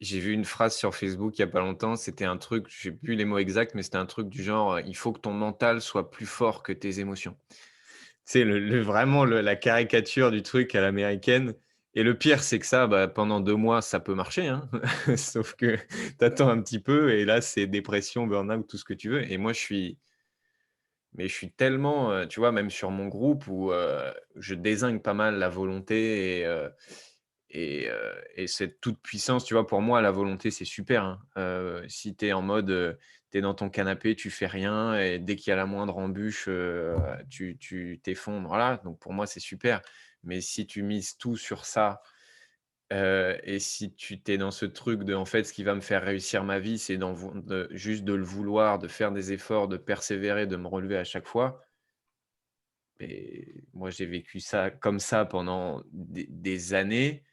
j'ai vu une phrase sur Facebook il y a pas longtemps, c'était un truc, je sais plus les mots exacts, mais c'était un truc du genre, «Il faut que ton mental soit plus fort que tes émotions». C'est le vraiment la caricature du truc à l'américaine et le pire, c'est que ça, pendant 2 mois, ça peut marcher, hein. Sauf que tu attends un petit peu et là, c'est dépression, burn-out, tout ce que tu veux et moi, je suis tellement, tu vois, même sur mon groupe où, je dézingue pas mal la volonté et cette toute puissance, tu vois? Pour moi, la volonté, c'est super, hein. Si tu es en mode, tu es dans ton canapé, tu fais rien et dès qu'il y a la moindre embûche, tu t'effondres, voilà, donc pour moi, c'est super. Mais si tu mises tout sur ça, et si tu t'es dans ce truc de, en fait, ce qui va me faire réussir ma vie, c'est juste de le vouloir, de faire des efforts, de persévérer, de me relever à chaque fois, et moi, j'ai vécu ça comme ça pendant des années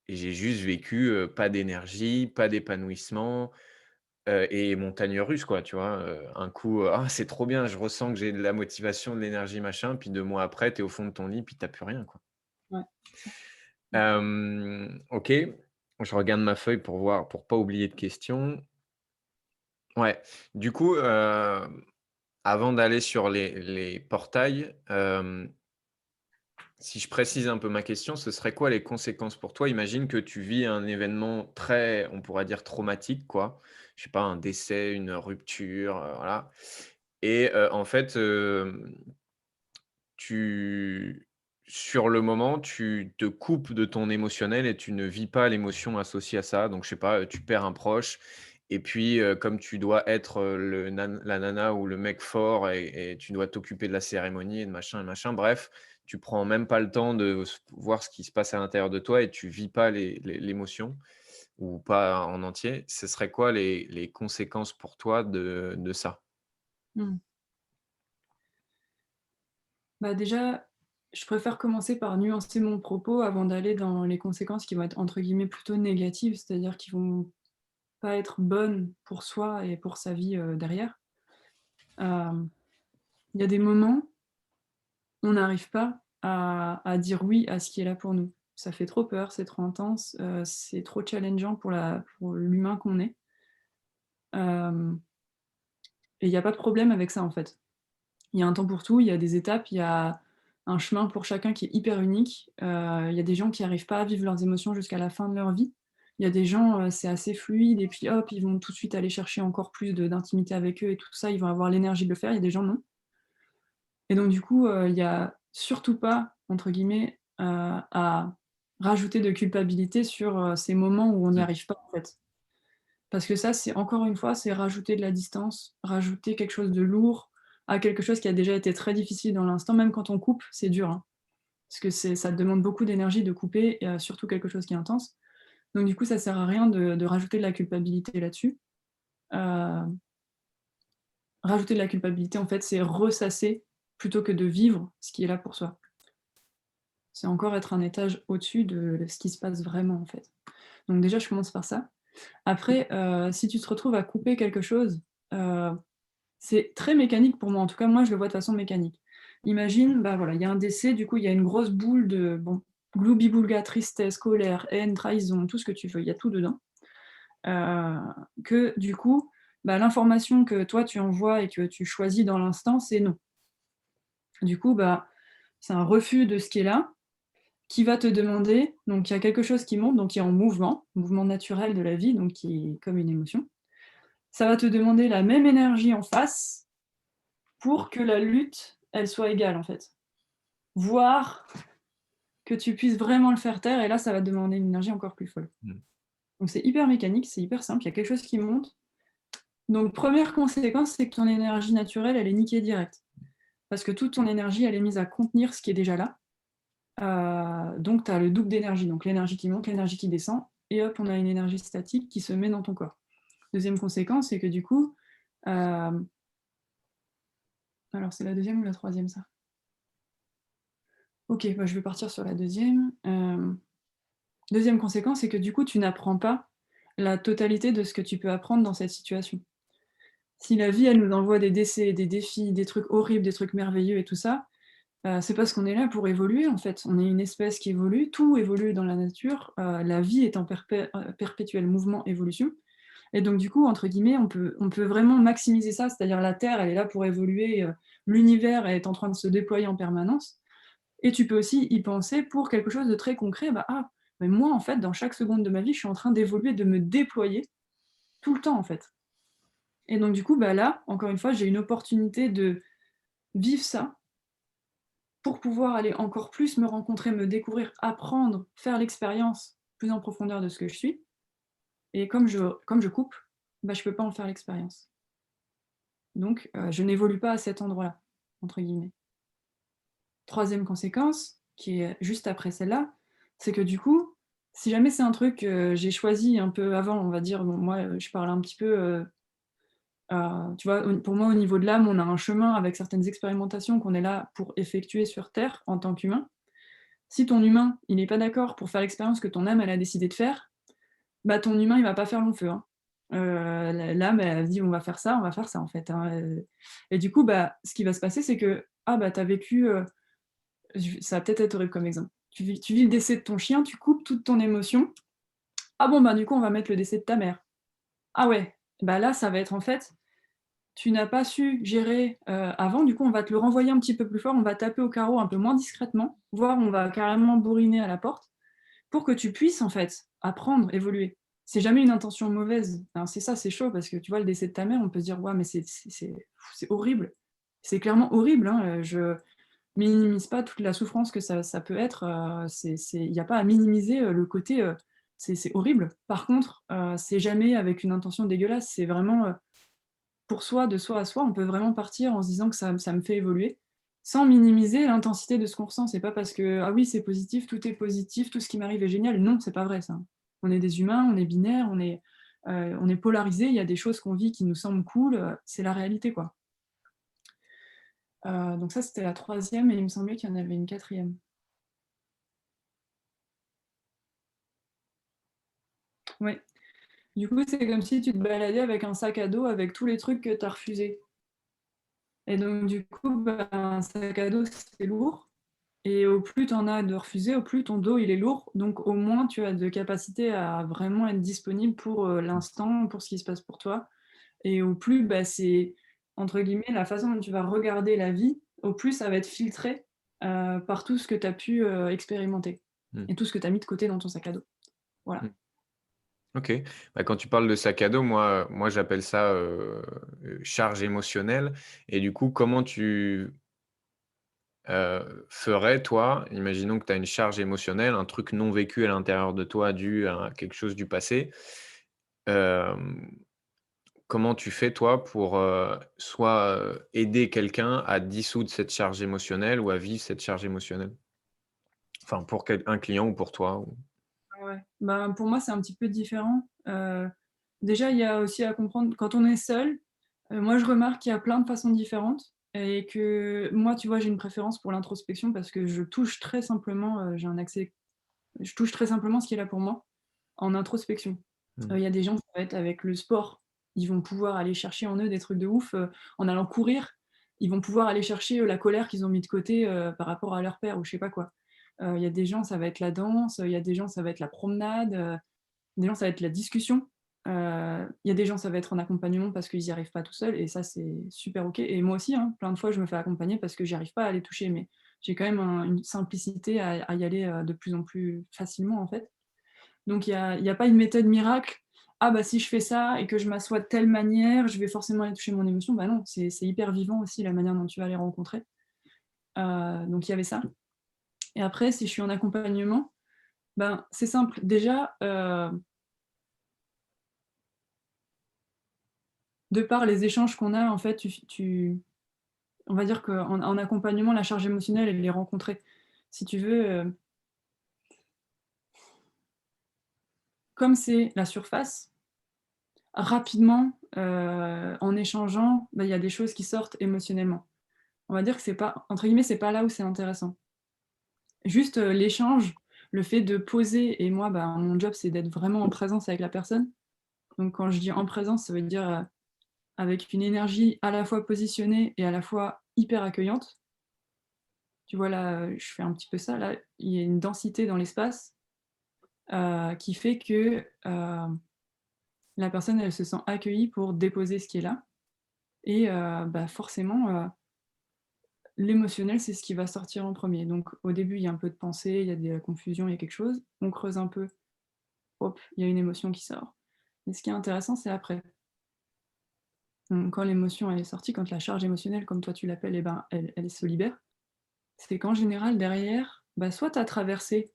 et j'ai juste vécu, pas d'énergie, pas d'épanouissement, et montagne russe, quoi, tu vois? Un coup, «Ah, c'est trop bien, je ressens que j'ai de la motivation, de l'énergie, machin», puis 2 mois après, tu es au fond de ton lit, puis tu as plus rien, quoi. Ouais, c'est ça. Mmh. OK, je regarde ma feuille pour voir, pour pas oublier de questions. Ouais, du coup, avant d'aller sur les portails, si je précise un peu ma question, ce serait quoi les conséquences pour toi? Imagine que tu vis un événement très, on pourrait dire traumatique, quoi. Je sais pas, un décès, une rupture, voilà, et en fait, tu sur le moment, tu te coupes de ton émotionnel et tu ne vis pas l'émotion associée à ça. Donc je sais pas, tu perds un proche et puis, comme tu dois être, le nan la nana ou le mec fort et tu dois t'occuper de la cérémonie et de machin, bref, tu prends même pas le temps de voir ce qui se passe à l'intérieur de toi et tu vis pas l'émotion ou pas en entier. Ce serait quoi les conséquences pour toi de ça? Mmh. Bah, déjà, je préfère commencer par nuancer mon propos avant d'aller dans les conséquences qui vont être entre guillemets «plutôt négatives», c'est-à-dire qui vont pas être bonnes pour soi et pour sa vie, derrière. Hem, il y a des moments, on n'arrive pas à dire oui à ce qui est là pour nous. Ça fait trop peur, c'est trop intense, c'est trop challengeant pour l'humain qu'on est. Hem et il y a pas de problème avec ça, en fait. Il y a un temps pour tout, il y a des étapes, il y a un chemin pour chacun qui est hyper unique. Il y a des gens qui arrivent pas à vivre leurs émotions jusqu'à la fin de leur vie. Il y a des gens, c'est assez fluide et puis hop, ils vont tout de suite aller chercher encore plus d'intimité avec eux et tout ça, ils vont avoir l'énergie de le faire. Il y a des gens, non. Et donc du coup, il y a surtout pas, entre guillemets, à rajouter de culpabilité sur, ces moments où on n'y Mmh. arrive pas, en fait. Parce que ça, c'est encore une fois, c'est rajouter de la distance, rajouter quelque chose de lourd à quelque chose qui a déjà été très difficile dans l'instant. Même quand on coupe, c'est dur, hein, parce que ça demande beaucoup d'énergie de couper, et surtout quelque chose qui est intense. Donc du coup, ça sert à rien de rajouter de la culpabilité là-dessus. Heu, rajouter de la culpabilité, en fait, c'est ressasser plutôt que de vivre ce qui est là pour soi. C'est encore être un étage au-dessus de ce qui se passe vraiment, en fait. Donc déjà, je commence par ça. Après, si tu te retrouves à couper quelque chose, heu c'est très mécanique pour moi, en tout cas, moi je le vois de façon mécanique. Imagine, bah, voilà, il y a un décès, du coup, il y a une grosse boule de bon, gloubi-boulga, tristesse, colère, haine, trahison, tout ce que tu veux, il y a tout dedans. Heu, que du coup, bah, l'information que toi tu envoies et que tu choisis dans l'instant, c'est non. Du coup, bah, c'est un refus de ce qui est là, qui va te demander, donc il y a quelque chose qui monte, donc qui est en mouvement, mouvement naturel de la vie, donc qui est comme une émotion. Ça va te demander la même énergie en face pour que la lutte, elle soit égale, en fait. Voire que tu puisses vraiment le faire taire et là, ça va te demander une énergie encore plus folle. Mmh. Donc c'est hyper mécanique, c'est hyper simple, il y a quelque chose qui monte. Donc première conséquence, c'est que ton énergie naturelle, elle est niquée direct. Parce que toute ton énergie, elle est mise à contenir ce qui est déjà là. Donc tu as le double d'énergie, donc l'énergie qui monte, l'énergie qui descend, et hop, on a une énergie statique qui se met dans ton corps. Deuxième conséquence, c'est que du coup, hem, alors c'est la deuxième ou la troisième ça? OK, bah, je vais partir sur la deuxième. 2e conséquence, c'est que du coup, tu n'apprends pas la totalité de ce que tu peux apprendre dans cette situation. Si la vie, elle nous envoie des décès, des défis, des trucs horribles, des trucs merveilleux et tout ça, c'est parce qu'on est là pour évoluer, en fait. On est une espèce qui évolue, tout évolue dans la nature, la vie est en perpétuel mouvement, évolution, et donc du coup, entre guillemets, on peut vraiment maximiser ça, c'est-à-dire la Terre, elle est là pour évoluer, l'univers est en train de se déployer en permanence. Et tu peux aussi y penser pour quelque chose de très concret, bah, ah, mais moi, en fait, dans chaque seconde de ma vie, je suis en train d'évoluer, de me déployer tout le temps, en fait. Et donc du coup, bah, là, encore une fois, j'ai une opportunité de vivre ça pour pouvoir aller encore plus me rencontrer, me découvrir, apprendre, faire l'expérience plus en profondeur de ce que je suis. Et comme je coupe, bah, je peux pas en faire l'expérience. Donc je n'évolue pas à cet endroit-là, entre guillemets. Troisième conséquence, qui est juste après celle-là, c'est que du coup, si jamais c'est un truc que j'ai choisi un peu avant, on va dire, bon moi, je parle un petit peu, Tu vois, pour moi, au niveau de l'âme, on a un chemin avec certaines expérimentations qu'on est là pour effectuer sur Terre en tant qu'humain. Si ton humain, il n'est pas d'accord pour faire l'expérience que ton âme, elle a décidé de faire, bah, ton humain, il va pas faire long feu, hein. L'âme, elle dit: on va faire ça, en fait, hein», et du coup, bah, ce qui va se passer, c'est que, ah, bah, tu as vécu, ça va peut-être être horrible comme exemple. Tu vis le décès de ton chien, tu coupes toute ton émotion. Ah bon, bah, du coup, on va mettre le décès de ta mère. Ah ouais, bah, là, ça va être en fait, tu n'as pas su gérer, avant, du coup, on va te le renvoyer un petit peu plus fort, on va taper au carreau un peu moins discrètement, voire on va carrément bourriner à la porte, pour que tu puisses, en fait, apprendre, évoluer. C'est jamais une intention mauvaise. Alors c'est ça, c'est chaud parce que tu vois, le décès de ta mère, on peut se dire: «Ouais, mais c'est horrible». C'est clairement horrible, hein, je minimise pas toute la souffrance que ça peut être, il y a pas à minimiser, le côté, c'est horrible. Par contre, c'est jamais avec une intention dégueulasse, c'est vraiment, pour soi, de soi à soi, on peut vraiment partir en se disant que ça me fait évoluer, sans minimiser l'intensité de ce qu'on ressent. C'est pas parce que: «Ah oui, c'est positif, tout est positif, tout ce qui m'arrive est génial». Non, c'est pas vrai ça. On est des humains, on est binaires, on est polarisés, il y a des choses qu'on vit qui nous semblent cool, c'est la réalité, quoi. Donc ça, c'était la troisième et il me semblait qu'il y en avait une quatrième. Ouais. Du coup, c'est comme si tu te baladais avec un sac à dos avec tous les trucs que tu as refusés. Et donc du coup, bah, un sac à dos, c'est lourd. Et au plus tu en as de refusés, au plus ton dos il est lourd, donc au moins tu as de capacité à vraiment être disponible pour, l'instant, pour ce qui se passe pour toi et au plus, bah, c'est entre guillemets «la façon dont tu vas regarder la vie», au plus ça va être filtré, par tout ce que tu as pu, expérimenter Mmh. et tout ce que tu as mis de côté dans ton sac à dos. Voilà. Mmh. OK. Bah, quand tu parles de sac à dos, moi j'appelle ça, charge émotionnelle et du coup, comment tu, ferais toi, imaginons que tu as une charge émotionnelle, un truc non vécu à l'intérieur de toi dû à quelque chose du passé, hem, comment tu fais toi pour, soit, aider quelqu'un à dissoudre cette charge émotionnelle ou à vivre cette charge émotionnelle? Enfin pour un client ou pour toi ou Ouais, ouais. Ben, pour moi, c'est un petit peu différent. Déjà, il y a aussi à comprendre quand on est seul, moi, je remarque qu'il y a plein de façons différentes et que moi, tu vois, j'ai une préférence pour l'introspection parce que je touche très simplement, j'ai un accès je touche très simplement ce qui est là pour moi en introspection. mmh, Il y a des gens, ça va être avec le sport, ils vont pouvoir aller chercher en eux des trucs de ouf, en allant courir, ils vont pouvoir aller chercher, la colère qu'ils ont mis de côté, par rapport à leur père ou je sais pas quoi. Il y a des gens, ça va être la danse, il y a des gens, ça va être la promenade, des gens, ça va être la discussion. Il y a des gens, ça va être en accompagnement parce qu'ils y arrivent pas tout seuls et ça, c'est super OK et moi aussi, hein, plein de fois, je me fais accompagner parce que j'y arrive pas à les toucher, mais j'ai quand même une simplicité à y aller, de plus en plus facilement, en fait. Donc il y a pas une méthode miracle. «Ah bah, si je fais ça et que je m'assois de telle manière, je vais forcément aller toucher mon émotion». Bah non, c'est hyper vivant aussi la manière dont tu vas les rencontrer. Donc il y avait ça et après si je suis en accompagnement, ben, c'est simple. Déjà, de par les échanges qu'on a, en fait, on va dire qu'en accompagnement, la charge émotionnelle, elle est rencontrée. Si tu veux, comme c'est la surface, rapidement, en échangeant, bah, il y a des choses qui sortent émotionnellement. On va dire que c'est pas entre guillemets, «c'est pas là où c'est intéressant». Juste, l'échange, le fait de poser et moi, bah, mon job, c'est d'être vraiment en présence avec la personne. Donc quand je dis en présence, ça veut dire, avec une énergie à la fois positionnée et à la fois hyper accueillante. Tu vois là, je fais un petit peu ça là, il y a une densité dans l'espace, qui fait que, la personne, elle se sent accueillie pour déposer ce qui est là et bah, forcément, l'émotionnel, c'est ce qui va sortir en premier. Donc au début, il y a un peu de pensée, il y a de la confusion, il y a quelque chose. On creuse un peu, hop, il y a une émotion qui sort. Mais ce qui est intéressant, c'est après. Quand l'émotion elle est sortie, quand la charge émotionnelle, comme toi tu l'appelles, eh ben, elle se libère, c'est qu'en général derrière, bah, soit tu as traversé,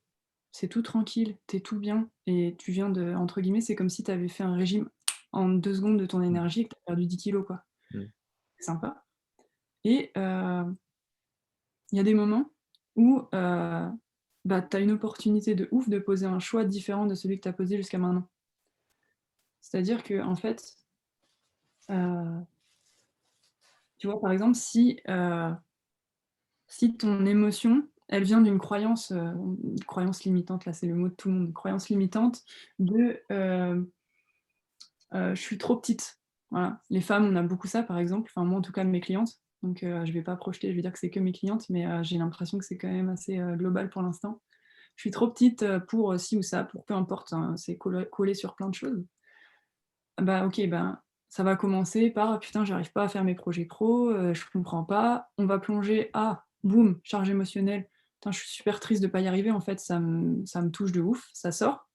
c'est tout tranquille, tu es tout bien et tu viens de entre guillemets, c'est comme si tu avais fait un régime en 2 secondes de ton mmh, énergie et que tu as perdu 10 kilogrammes quoi. mmh, C'est sympa et il y a des moments où, bah, tu as une opportunité de ouf de poser un choix différent de celui que tu as posé jusqu'à maintenant. C'est-à-dire qu'en fait, Heu, Tu vois, par exemple, si ton émotion, elle vient une croyance limitante, là, c'est le mot de tout le monde, une croyance limitante de, «Je suis trop petite». Voilà. Les femmes, on a beaucoup ça, par exemple, enfin moi, en tout cas, mes clientes, donc je vais pas projeter, je vais dire que c'est que mes clientes, mais j'ai l'impression que c'est quand même assez, global pour l'instant. Je suis trop petite, pour, ci ou ça, pour peu importe, hein, c'est collé sur plein de choses. Bah, OK, ben, ça va commencer par: «Ah putain, j'arrive pas à faire mes projets pro, je comprends pas». On va plonger à boum, charge émotionnelle: «Putain, je suis super triste de pas y arriver, en fait, ça me touche de ouf», ça sort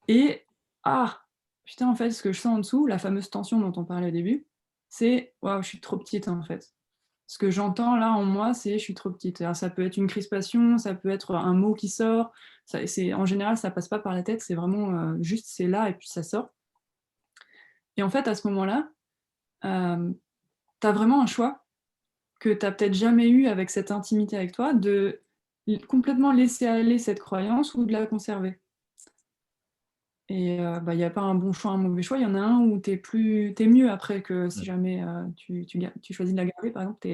et «Ah, putain, en fait, ce que je sens en dessous», la fameuse tension dont on parlait au début, c'est: «Waouh, je suis trop petite, en fait». Ce que j'entends là en moi, c'est: «Je suis trop petite». Alors ça peut être une crispation, ça peut être un mot qui sort, ça c'est en général, ça passe pas par la tête, c'est vraiment, juste c'est là et puis ça sort et en fait, à ce moment-là, hem, tu as vraiment un choix que tu as peut-être jamais eu avec cette intimité avec toi, de complètement laisser aller cette croyance ou de la conserver et bah, il y a pas un bon choix, un mauvais choix, il y en a un où tu es mieux après que si Mmh. jamais, tu choisis de la garder par exemple,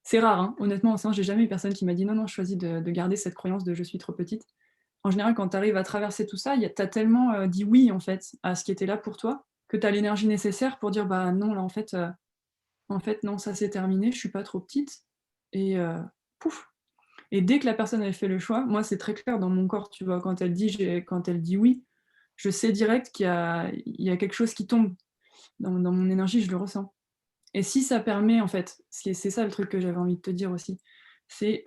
c'est rare, hein, honnêtement en séance, j'ai jamais eu personne qui m'a dit: «Non, non, je choisis de garder cette croyance de "je suis trop petite"». En général, quand tu arrives à traverser tout ça, tu as tellement, dit «oui» en fait, à ce qui était là pour toi, que tu as l'énergie nécessaire pour dire: «Bah non, là en fait, non, ça c'est terminé, je suis pas trop petite» et pouf et dès que la personne elle fait le choix, moi c'est très clair dans mon corps, tu vois? Quand elle dit «oui», je sais direct qu'il y a quelque chose qui tombe. Dans mon énergie, je le ressens et si ça permet en fait, c'est ça le truc que j'avais envie de te dire aussi, c'est,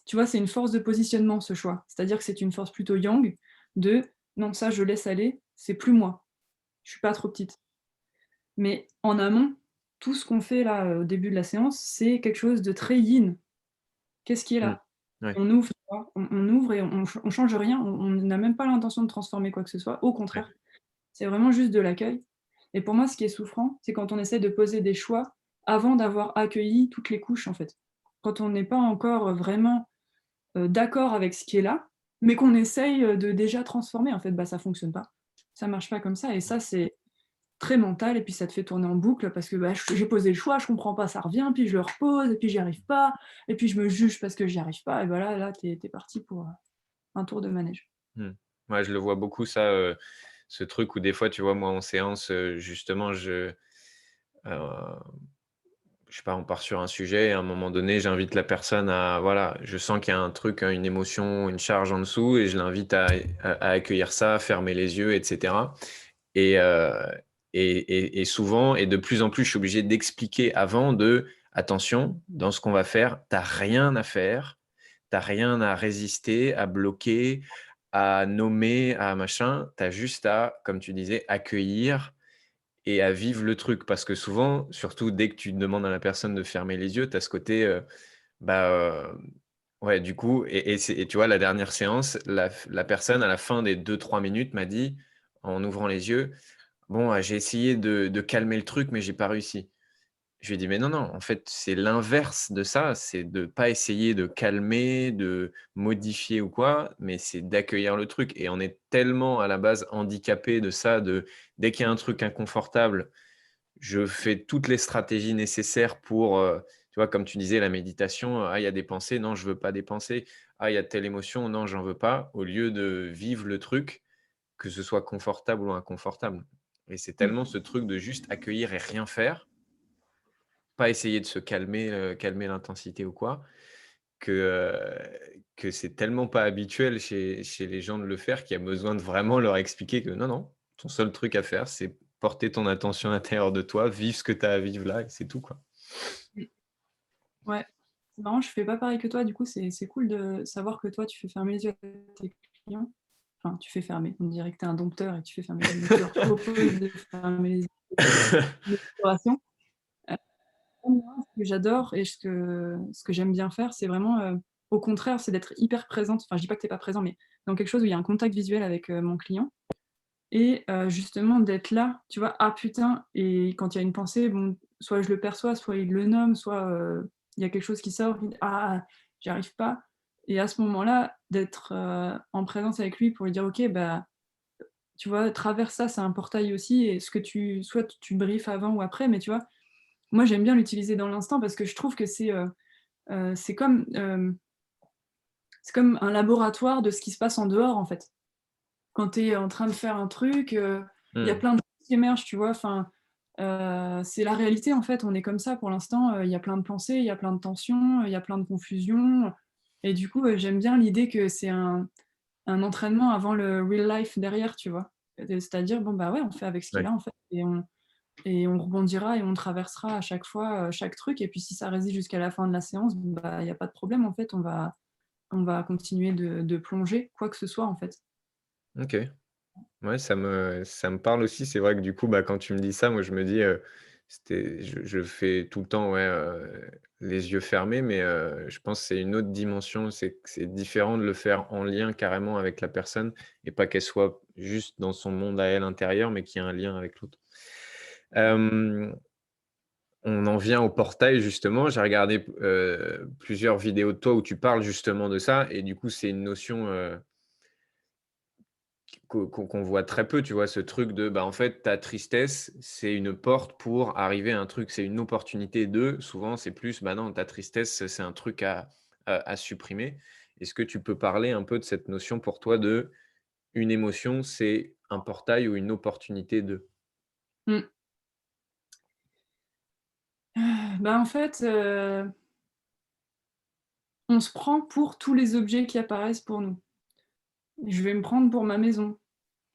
tu vois, c'est une force de positionnement ce choix. C'est-à-dire que c'est une force plutôt yang de: «Non, ça je laisse aller, c'est plus moi, je suis pas trop petite». Mais en amont, tout ce qu'on fait là, au début de la séance, c'est quelque chose de très yin. Qu'est-ce qui est Mmh. là? Ouais, On ouvre, tu vois? On ouvre et on change rien, on n'a même pas l'intention de transformer quoi que ce soit, au ouais. contraire. C'est vraiment juste de l'accueil et pour moi, ce qui est souffrant, c'est quand on essaie de poser des choix avant d'avoir accueilli toutes les couches, en fait. Quand on n'est pas encore, vraiment, d'accord avec ce qui est là, mais qu'on essaye, de déjà transformer, en fait, bah, ça fonctionne pas. Ça marche pas comme ça et ça, c'est très mental et puis ça te fait tourner en boucle parce que, bah, j'ai posé le choix, je comprends pas, ça revient, puis je le repose et puis j'y arrive pas et puis je me juge parce que j'y arrive pas et voilà, là, tu es parti pour, un tour de manège. Mmh. Ouais, je le vois beaucoup ça, ce truc où des fois, tu vois, moi en séance, justement, heu, je sais pas, on part sur un sujet et à un moment donné, j'invite la personne à voilà, je sens qu'il y a un truc, hein, une émotion, une charge en dessous et je l'invite à accueillir ça, fermer les yeux et cetera et et souvent et de plus en plus, je suis obligé d'expliquer avant de: «Attention, dans ce qu'on va faire, tu as rien à faire, tu as rien à résister, à bloquer, à nommer, à machin. Tu as juste à, comme tu disais, accueillir et à vivre le truc». Parce que souvent, surtout dès que tu demandes à la personne de fermer les yeux, tu as ce côté, bah, ouais, du coup et tu vois, la dernière séance, la personne à la fin des 2 3 minutes m'a dit, en ouvrant les yeux: «Bon, j'ai essayé de calmer le truc, mais j'ai pas réussi». Je lui ai dit: «Mais non, non, en fait, c'est l'inverse de ça, c'est de pas essayer de calmer, de modifier ou quoi, mais c'est d'accueillir le truc» et on est tellement à la base handicapé de ça, de dès qu'il y a un truc inconfortable, je fais toutes les stratégies nécessaires pour, tu vois, comme tu disais, la méditation, «Ah, il y a des pensées, non, je veux pas des pensées. Ah, il y a telle émotion, non, j'en veux pas», au lieu de vivre le truc, que ce soit confortable ou inconfortable et c'est Mmh. tellement ce truc de juste accueillir et rien faire, pas essayer de se calmer, calmer l'intensité ou quoi, que c'est tellement pas habituel chez les gens de le faire qu'il y a besoin de vraiment leur expliquer que non, non, ton seul truc à faire, c'est porter ton attention à l'intérieur de toi, vivre ce que tu as à vivre là et c'est tout, quoi. Mmh. Ouais. C'est marrant, je fais pas pareil que toi, du coup, c'est cool de savoir que toi, tu fais fermer les yeux à tes clients. Enfin, tu fais fermer, on dirait que tu es un dompteur et tu fais fermer les yeux, mais tu leur proposes de fermer les yeux en exploration. Heu, Moi, ce que j'adore et ce que j'aime bien faire, c'est vraiment, au contraire, c'est d'être hyper présente. Enfin, je dis pas que tu es pas présent, mais dans quelque chose où il y a un contact visuel avec, mon client et justement d'être là, tu vois? «Ah putain» et quand il y a une pensée, bon, soit je le perçois, soit il le nomme, soit, il y a quelque chose qui sort, il dit: «Ah, j'y arrive pas» et à ce moment-là, d'être, en présence avec lui pour lui dire: «OK, bah» tu vois, traverse ça, c'est un portail aussi et soit tu briefes avant ou après, mais tu vois, moi j'aime bien l'utiliser dans l'instant parce que je trouve que c'est c'est comme un laboratoire de ce qui se passe en dehors, en fait. Quand tu es en train de faire un truc, il y a Mmh. plein de choses qui émergent, tu vois? Enfin, c'est la réalité, en fait, on est comme ça pour l'instant, il y a plein de pensées, il y a plein de tensions, il y a plein de confusions et du coup, j'aime bien l'idée que c'est un entraînement avant le real life derrière, tu vois? C'est-à-dire, bon, bah, ouais, on fait avec ce qu'il Ouais. a, en fait et on rebondira et on traversera à chaque fois, chaque truc et puis si ça résiste jusqu'à la fin de la séance, bon, bah, il y a pas de problème, en fait, on va continuer de plonger, quoi que ce soit, en fait. OK. Ouais, ça me parle aussi. C'est vrai que du coup, bah, quand tu me dis ça, moi, je me dis, je fais tout le temps, ouais, les yeux fermés, mais je pense que c'est une autre dimension. C'est que c'est différent de le faire en lien carrément avec la personne et pas qu'elle soit juste dans son monde à elle intérieur, mais qu'il y ait un lien avec l'autre. Hem, on en vient au portail justement. J'ai regardé plusieurs vidéos de toi où tu parles justement de ça et du coup, c'est une notion, qu'on voit très peu, tu vois? Ce truc de, bah, en fait, ta tristesse, c'est une porte pour arriver à un truc, c'est une opportunité de souvent, c'est plus, bah, non, ta tristesse, c'est un truc à supprimer. Est-ce que tu peux parler un peu de cette notion pour toi de une émotion, c'est un portail ou une opportunité de? Mmh. Bah, en fait, on se prend pour tous les objets qui apparaissent pour nous. Je vais me prendre pour ma maison,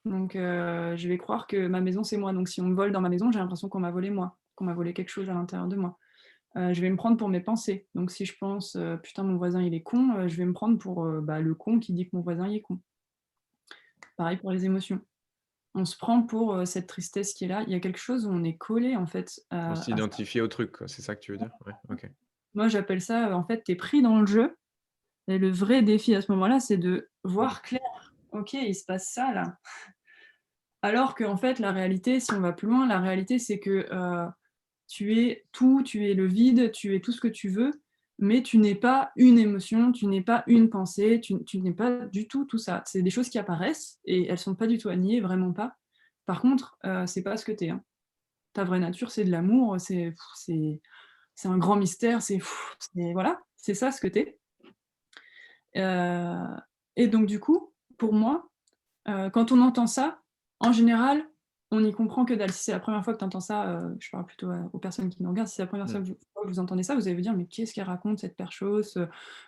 donc je vais croire que ma maison, c'est moi, donc si on me vole dans ma maison, j'ai l'impression qu'on m'a volé moi, qu'on m'a volé quelque chose à l'intérieur de moi. Je vais me prendre pour mes pensées, donc si je pense, «Putain, mon voisin, il est con», je vais me prendre pour, bah, le con qui dit que mon voisin, il est con. Pareil pour les émotions. On se prend pour, cette tristesse qui est là. Il y a quelque chose où on est collé en fait, On à ça. s'identifie au truc, quoi, c'est ça que tu veux dire? Ouais, OK. Moi, j'appelle ça, en fait, tu es pris dans le jeu et le vrai défi à ce moment-là, c'est de Mmh. voir clair. OK, il se passe ça là. Alors qu'en fait, la réalité, si on va plus loin, la réalité, c'est que, tu es tout, tu es le vide, tu es tout ce que tu veux, mais tu n'es pas une émotion, tu n'es pas une pensée, tu n'es pas du tout ça. C'est des choses qui apparaissent et elles sont pas du tout à nier, vraiment pas. Par contre, c'est pas ce que tu es, hein. Ta vraie nature, c'est de l'amour, c'est un grand mystère, c'est voilà, c'est ça ce que tu es. Et donc du coup, pour moi, quand on entend ça, en général, on n'y comprend que dalle. Si c'est la première fois que tu entends ça, je parle plutôt aux personnes qui nous regardent, si c'est la première Mmh. fois que vous entendez ça, vous allez vous dire: «Mais qu'est-ce qu'elle raconte cette perchausse?»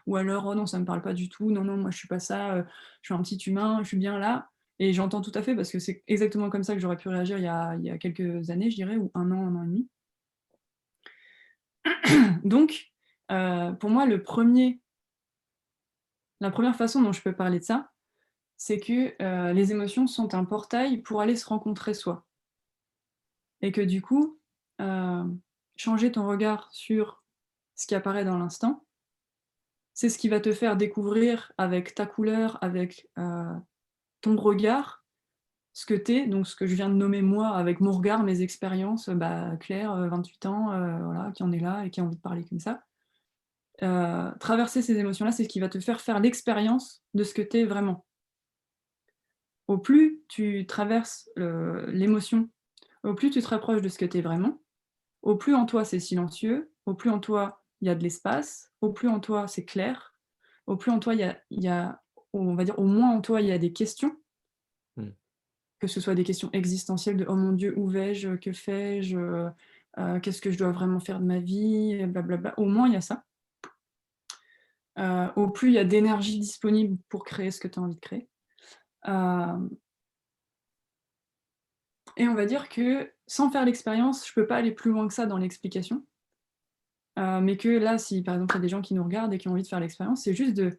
Ou alors: «Oh non, ça me parle pas du tout. Non, non, moi je suis pas ça, je suis un petit humain, je suis bien là». Et j'entends tout à fait parce que c'est exactement comme ça que j'aurais pu réagir il y a quelques années, je dirais, ou un an et demi. Donc, pour moi, la première façon dont je peux parler de ça, c'est que, les émotions sont un portail pour aller se rencontrer soi. Et que du coup, changer ton regard sur ce qui apparaît dans l'instant, c'est ce qui va te faire découvrir avec ta couleur, avec, ton regard, ce que tu es, donc ce que je viens de nommer moi avec mon regard, mes expériences, bah, Claire, 28 ans, voilà, qui en est là et qui a envie de parler comme ça. Traverser ces émotions-là, c'est ce qui va te faire faire l'expérience de ce que tu es vraiment. Au plus tu traverses l'émotion, au plus tu te rapproches de ce que tu es vraiment, au plus en toi c'est silencieux, au plus en toi il y a de l'espace, au plus en toi c'est clair, au plus en toi il y a on va dire au moins en toi il y a des questions, Mmh. que ce soit des questions existentielles de: «Oh mon Dieu, où vais-je? Que fais-je? Qu'est-ce que je dois vraiment faire de ma vie?» Blablabla. Au moins il y a ça. Au plus il y a d'énergie disponible pour créer ce que tu as envie de créer. Hem Et on va dire que sans faire l'expérience, je peux pas aller plus loin que ça dans l'explication. Mais que là, si par exemple il y a des gens qui nous regardent et qui ont envie de faire l'expérience, c'est juste de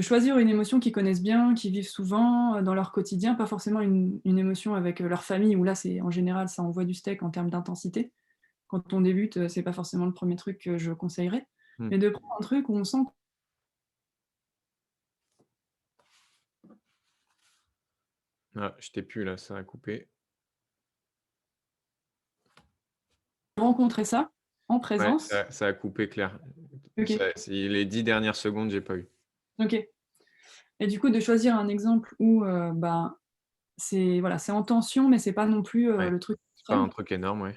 choisir une émotion qu'ils connaissent bien, qu'ils vivent souvent, dans leur quotidien, pas forcément une émotion avec, leur famille où là c'est en général ça envoie du steak en termes d'intensité. Quand on débute, c'est pas forcément le premier truc que je conseillerais. Mmh. Mais de prendre un truc où on sent Ah, je t'ai plus là, ça a coupé. rencontrer ça en Ouais, présence. ça a coupé clair. OK, C'est les 10 dernières secondes, j'ai pas eu. OK. Et du coup de choisir un exemple où, ben voilà, c'est en tension, mais c'est pas non plus, Ouais, le truc c'est pas un extrême. truc énorme, ouais.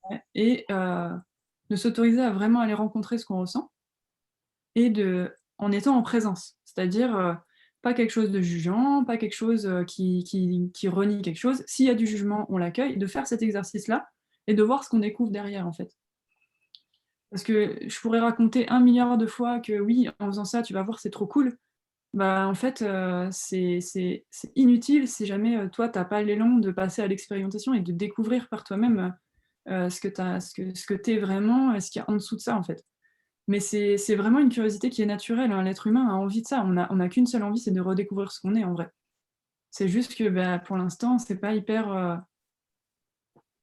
Ouais et de s'autoriser à vraiment aller rencontrer ce qu'on ressent et en étant en présence. C'est-à-dire, pas quelque chose de jugeant, pas quelque chose, qui renie quelque chose. S'il y a du jugement, on l'accueille, de faire cet exercice-là et de voir ce qu'on découvre derrière, en fait. Parce que je pourrais raconter 1 milliard de fois que oui, en faisant ça, tu vas voir, c'est trop cool. Bah, en fait, c'est inutile si jamais, toi, tu as pas l'élan de passer à l'expérimentation et de découvrir par toi-même, ce que tu es vraiment, ce qu'il y a en dessous de ça, en fait. Mais c'est vraiment une curiosité qui est naturelle, hein. L'être humain a envie de ça. On a qu'une seule envie, c'est de redécouvrir ce qu'on est, en vrai. C'est juste que, bah, pour l'instant, c'est pas hyper,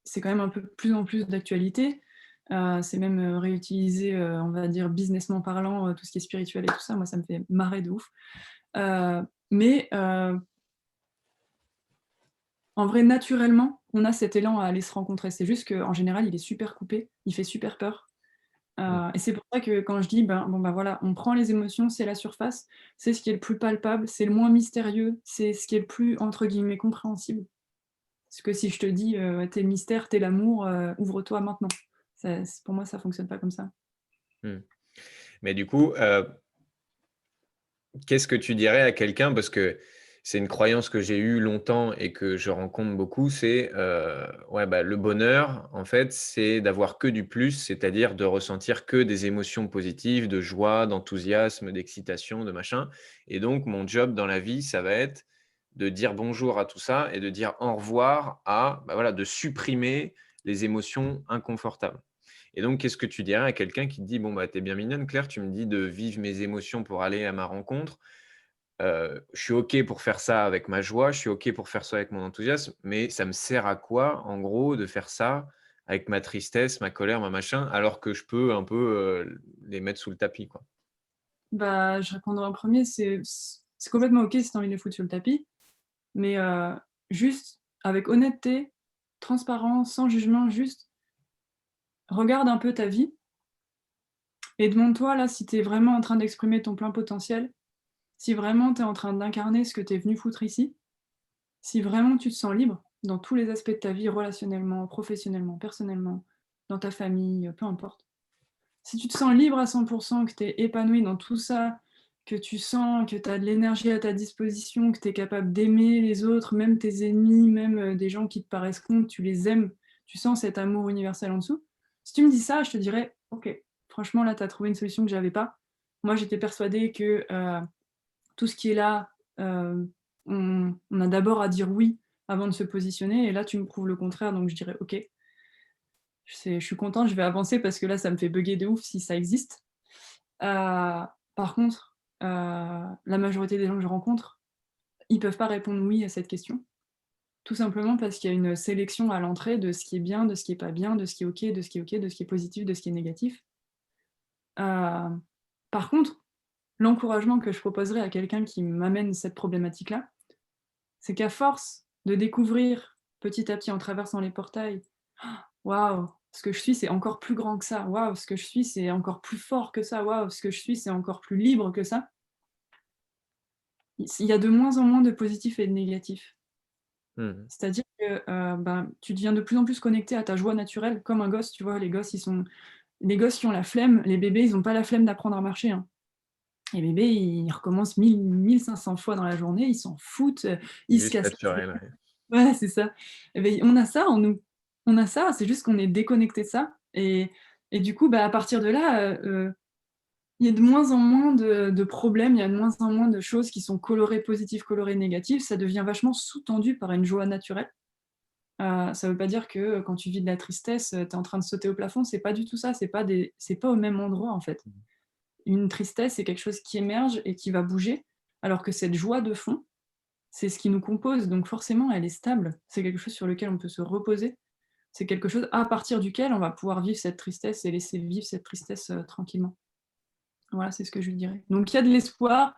c'est quand même un peu plus en plus d'actualité. C'est même, réutilisé, on va dire businessment parlant, tout ce qui est spirituel et tout ça, moi ça me fait marrer de ouf. Mais en vrai, naturellement, on a cet élan à aller se rencontrer. C'est juste qu'en général, il est super coupé, il fait super peur. Mmh. Et c'est pour ça que quand je dis: «Ben, bon, bah, voilà, on prend les émotions, c'est la surface, c'est ce qui est le plus palpable, c'est le moins mystérieux, c'est ce qui est le plus, entre guillemets, «compréhensible». Parce que si je te dis, «Tu es le mystère, tu es l'amour, ouvre-toi maintenant». Ça pour moi, ça fonctionne pas comme ça. Mmh. Mais du coup, qu'est-ce que tu dirais à quelqu'un? Parce que c'est une croyance que j'ai eue longtemps et que je rencontre beaucoup, c'est, ouais, bah, le bonheur, en fait, c'est d'avoir que du plus, c'est-à-dire de ressentir que des émotions positives, de joie, d'enthousiasme, d'excitation, de machin et donc mon job dans la vie, ça va être de dire bonjour à tout ça et de dire au revoir à, bah, voilà, de supprimer les émotions inconfortables. Et donc, qu'est-ce que tu dirais à quelqu'un qui te dit: «Bon, bah, tu es bien mignonne Claire, tu me dis de vivre mes émotions pour aller à ma rencontre. Je suis OK pour faire ça avec ma joie, je suis OK pour faire ça avec mon enthousiasme, mais ça me sert à quoi, en gros, de faire ça avec ma tristesse, ma colère, ma machin, alors que je peux un peu, les mettre sous le tapis, quoi?» Bah, je répondrai en premier, c'est complètement OK si tu as envie de les foutre sur le tapis, mais juste avec honnêteté, transparence, sans jugement, juste regarde un peu ta vie et demande-toi là si tu es vraiment en train d'exprimer ton plein potentiel, si vraiment tu es en train d'incarner ce que tu es venu foutre ici, si vraiment tu te sens libre dans tous les aspects de ta vie, relationnellement, professionnellement, personnellement, dans ta famille, peu importe. Si tu te sens libre à 100 que tu es épanoui dans tout ça, que tu sens que tu as de l'énergie à ta disposition, que tu es capable d'aimer les autres, même tes ennemis, même, des gens qui te paraissent cons, tu les aimes, tu sens cet amour universel en dessous. Si tu me dis ça, je te dirais: «OK, franchement là, tu as trouvé une solution que j'avais pas». Moi, j'étais persuadée que, tout ce qui est là, on a d'abord à dire «oui» avant de se positionner et là, tu me prouves le contraire, donc je dirais: «OK». Je suis contente, je vais avancer parce que là, ça me fait bugger de ouf si ça existe. Par contre, la majorité des gens que je rencontre, ils peuvent pas répondre «oui» à cette question. Tout simplement parce qu'il y a une sélection à l'entrée de ce qui est bien, de ce qui est pas bien, de ce qui est OK, de ce qui est OK, de ce qui est positif, de ce qui est négatif. Heu, Par contre, l'encouragement que je proposerais à quelqu'un qui m'amène cette problématique-là, c'est qu'à force de découvrir petit à petit en traversant les portails: «Waouh, ce que je suis, c'est encore plus grand que ça. Waouh, ce que je suis, c'est encore plus fort que ça. Waouh, ce que je suis, c'est encore plus libre que ça». Il y a de moins en moins de positif et de négatif. Mmh. C'est-à-dire que, ben, tu deviens de plus en plus connecté à ta joie naturelle, comme un gosse, tu vois? Les gosses qui ont la flemme, les bébés, ils ont pas la flemme d'apprendre à marcher, hein. Les bébés, ils recommencent 1 500 fois dans la journée, ils s'en foutent, ils se Juste cassent pas. naturel, ouais. Ouais, c'est ça. Et beh, on a ça en nous. On a ça, c'est juste qu'on est déconnecté de ça et du coup, bah, à partir de là, il y a de moins en moins de problèmes, il y a de moins en moins de choses qui sont colorées positives, colorées négatives. Ça devient vachement sous-tendu par une joie naturelle. Ça veut pas dire que, quand tu vis de la tristesse, tu es en train de sauter au plafond, c'est pas du tout ça, c'est pas au même endroit, en fait. Mmh. Une tristesse, c'est quelque chose qui émerge et qui va bouger, alors que cette joie de fond, c'est ce qui nous compose, donc forcément elle est stable. C'est quelque chose sur lequel on peut se reposer. C'est quelque chose à partir duquel on va pouvoir vivre cette tristesse et laisser vivre cette tristesse, tranquillement. Voilà, c'est ce que je lui dirais. Donc il y a de l'espoir,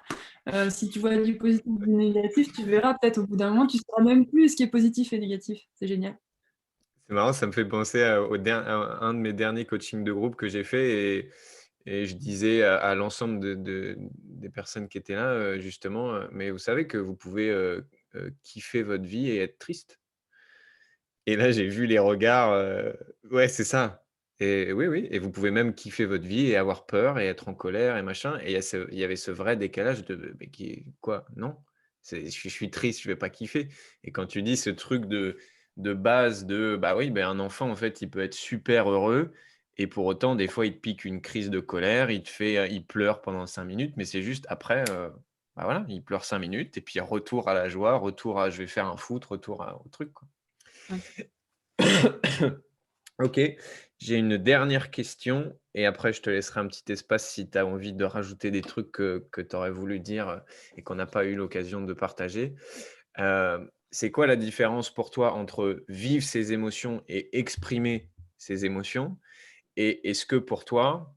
si tu vois du positif, du négatif, tu verras peut-être au bout d'un moment, tu sauras même plus ce qui est positif et négatif. C'est génial. C'est marrant, ça me fait penser à un de mes derniers coachings de groupe que j'ai fait et je disais à l'ensemble des personnes qui étaient là, justement, «Mais vous savez que vous pouvez, kiffer votre vie et être triste. Et là, j'ai vu les regards, ouais, c'est ça. Et oui, oui, et vous pouvez même kiffer votre vie et avoir peur et être en colère et machin, et il y avait ce vrai décalage de: «Mais qui quoi? Non, je suis triste, je vais pas kiffer». Et quand tu dis ce truc de base de, bah, oui, ben, un enfant, en fait, il peut être super heureux et pour autant, des fois, il te pique une crise de colère, il pleure pendant 5 minutes, mais c'est juste après, bah, voilà, il pleure 5 minutes et puis retour à la joie, retour à: «Je vais faire un foot», retour au truc, quoi. Ouais. OK, j'ai une dernière question et après je te laisserai un petit espace si tu as envie de rajouter des trucs que tu aurais voulu dire, et qu'on n'a pas eu l'occasion de partager. C'est quoi la différence pour toi entre vivre ses émotions et exprimer ses émotions? Et est-ce que pour toi,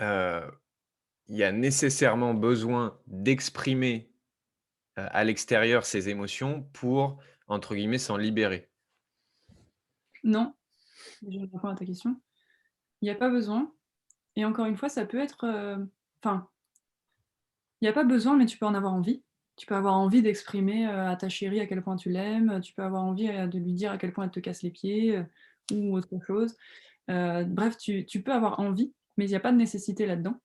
heu, il y a nécessairement besoin d'exprimer, à l'extérieur ses émotions pour, entre guillemets, «s'en libérer»? Non, je réponds à ta question. Il y a pas besoin et encore une fois, ça peut être, enfin, il y a pas besoin, mais tu peux en avoir envie. Tu peux avoir envie d'exprimer, à ta chérie à quel point tu l'aimes, tu peux avoir envie, de lui dire à quel point elle te casse les pieds, ou autre chose. Bref, tu peux avoir envie, mais il y a pas de nécessité là-dedans.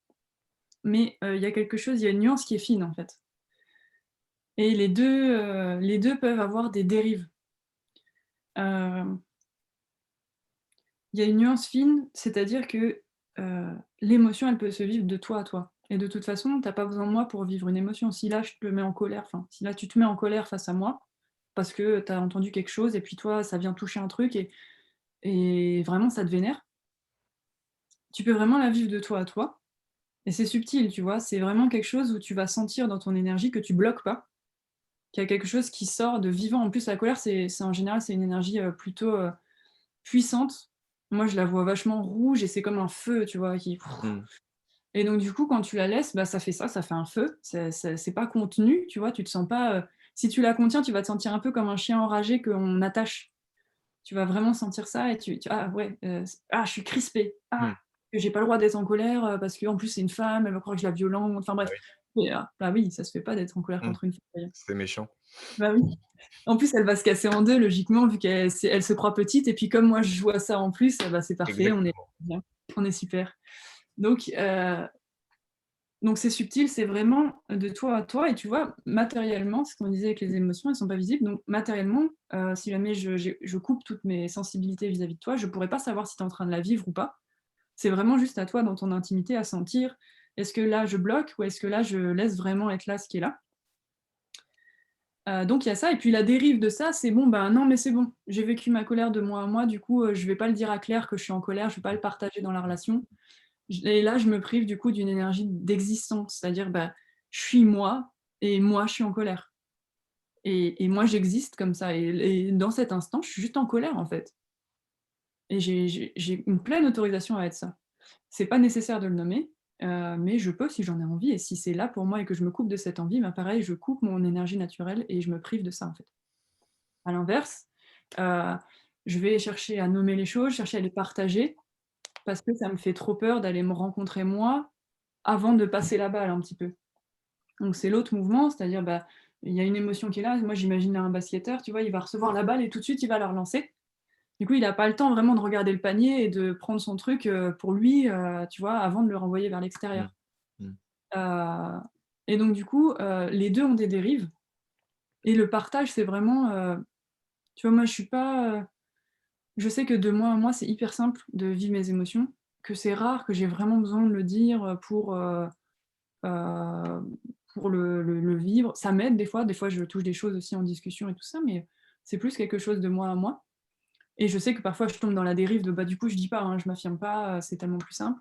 Mais, il y a quelque chose, il y a une nuance qui est fine, en fait. Et les 2 peuvent avoir des dérives. Hem, il y a une nuance fine, c'est-à-dire que, l'émotion, elle peut se vivre de toi à toi. Et de toute façon, tu as pas besoin de moi pour vivre une émotion. Si là, je te mets en colère, enfin, si là, tu te mets en colère face à moi, parce que tu as entendu quelque chose et puis toi, ça vient toucher un truc et vraiment ça te vénère, tu peux vraiment la vivre de toi à toi. Et c'est subtil, tu vois? C'est vraiment quelque chose où tu vas sentir dans ton énergie que tu bloques pas, qu'il y a quelque chose qui sort de vivant. En plus, la colère, c'est en général, c'est une énergie, plutôt, puissante. Moi, je la vois vachement rouge et c'est comme un feu, tu vois? Qui Mmh. Et donc du coup, quand tu la laisses, bah, ça fait ça, ça fait un feu. C'est pas contenu, tu vois? Tu te sens pas, si tu la contiens, tu vas te sentir un peu comme un chien enragé qu'on attache. Tu vas vraiment sentir ça et «Ah ouais, ah je suis crispée. Mmh. Ah, que j'ai pas le droit d'être en colère, parce qu'en plus c'est une femme, elle va croire que je la violente». Enfin Bah bref. oui. Et bah oui, ça se fait pas d'être en colère Mmh. contre une femme d'ailleurs. C'est méchant. Bah oui. En plus, elle va se casser en 2 logiquement vu elle se croit petite et puis comme moi je joue à ça en plus, bah, c'est parfait, on est Exactement. bien, on est super. Donc c'est subtil, c'est vraiment de toi à toi et tu vois, matériellement, ce qu'on disait avec les émotions, elles sont pas visibles, donc matériellement, si jamais je coupe toutes mes sensibilités vis-à-vis de toi, je pourrais pas savoir si tu es en train de la vivre ou pas. C'est vraiment juste à toi dans ton intimité à sentir, est-ce que là je bloque ou est-ce que là je laisse vraiment être là ce qui est là? Donc il y a ça et puis la dérive de ça, c'est bon, ben non mais c'est bon, j'ai vécu ma colère de moi à moi, du coup, je vais pas le dire à Claire que je suis en colère, je vais pas le partager dans la relation. Et là, je me prive du coup d'une énergie d'existence, c'est-à-dire, bah, je suis moi et moi, je suis en colère et moi, j'existe comme ça et dans cet instant, je suis juste en colère, en fait et j'ai une pleine autorisation à être ça. C'est pas nécessaire de le nommer, mais je peux si j'en ai envie et si c'est là pour moi et que je me coupe de cette envie, ben, pareil, je coupe mon énergie naturelle et je me prive de ça, en fait. À l'inverse, heu, je vais chercher à nommer les choses, chercher à les partager parce que ça me fait trop peur d'aller me rencontrer moi, avant de passer la balle un petit peu. Donc c'est l'autre mouvement, c'est-à-dire, bah, il y a une émotion qui est là. Moi, j'imagine un basketteur, tu vois, il va recevoir la balle et tout de suite, il va la relancer. Du coup, il a pas le temps vraiment de regarder le panier et de prendre son truc, pour lui, tu vois, avant de le renvoyer vers Mmh. l'extérieur. Mmh. Heu et donc du coup, les 2 ont des dérives et le partage, c'est vraiment, tu vois, moi, je suis pas, je sais que de moi à moi, c'est hyper simple de vivre mes émotions, que c'est rare que j'ai vraiment besoin de le dire, Heu, pour le vivre. Ça m'aide des fois je touche des choses aussi en discussion et tout ça, mais c'est plus quelque chose de moi à moi et je sais que parfois je tombe dans la dérive de, bah, du coup je dis pas, hein, je m'affirme pas, c'est tellement plus simple.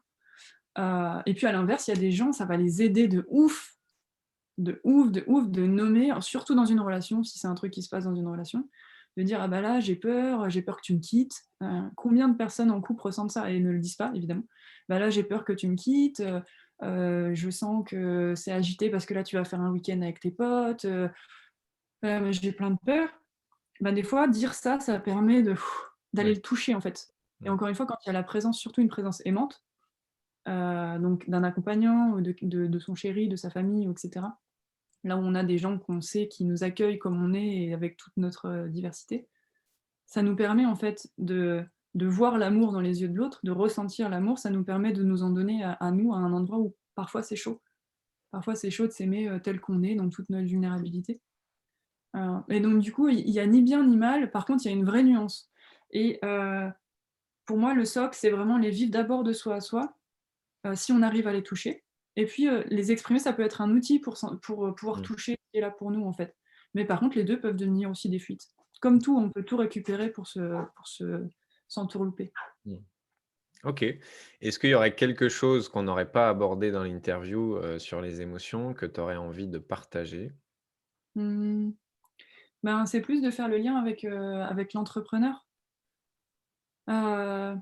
Et puis à l'inverse, il y a des gens, ça va les aider de ouf, de ouf, de ouf, de nommer, surtout dans une relation, si c'est un truc qui se passe dans une relation, de dire: «Ah bah là, j'ai peur que tu me quittes». Combien de personnes en couple ressentent ça et ne le disent pas évidemment? «Bah là, j'ai peur que tu me quittes, je sens que c'est agité parce que là, tu vas faire un week-end avec tes potes, j'ai plein de peurs». Bah, des fois, dire ça, ça permet d'aller Ouais. le toucher en fait et Mmh. encore une fois, quand il y a la présence, surtout une présence aimante, donc d'un accompagnant ou de son chéri, de sa famille ou et cetera. là où on a des gens qu'on sait qui nous accueillent comme on est et avec toute notre, diversité. Ça nous permet en fait de voir l'amour dans les yeux de l'autre, de ressentir l'amour, ça nous permet de nous en donner à nous, à un endroit où parfois c'est chaud. Parfois c'est chaud de s'aimer, tel qu'on est, dans toute notre vulnérabilité. Et donc du coup, il y a ni bien ni mal, par contre il y a une vraie nuance et pour moi le socle, c'est vraiment les vivre d'abord de soi à soi, si on arrive à les toucher et puis, les exprimer, ça peut être un outil pour pouvoir Mmh. toucher ce qui est là pour nous, en fait. Mais par contre, les 2 peuvent devenir aussi des fuites. Comme tout, on peut tout récupérer pour se s'entourlouper. Mmh. OK. Est-ce qu'il y aurait quelque chose qu'on n'aurait pas abordé dans l'interview, sur les émotions que tu aurais envie de partager? Mmh, ben, c'est plus de faire le lien avec l'entrepreneur. Heu,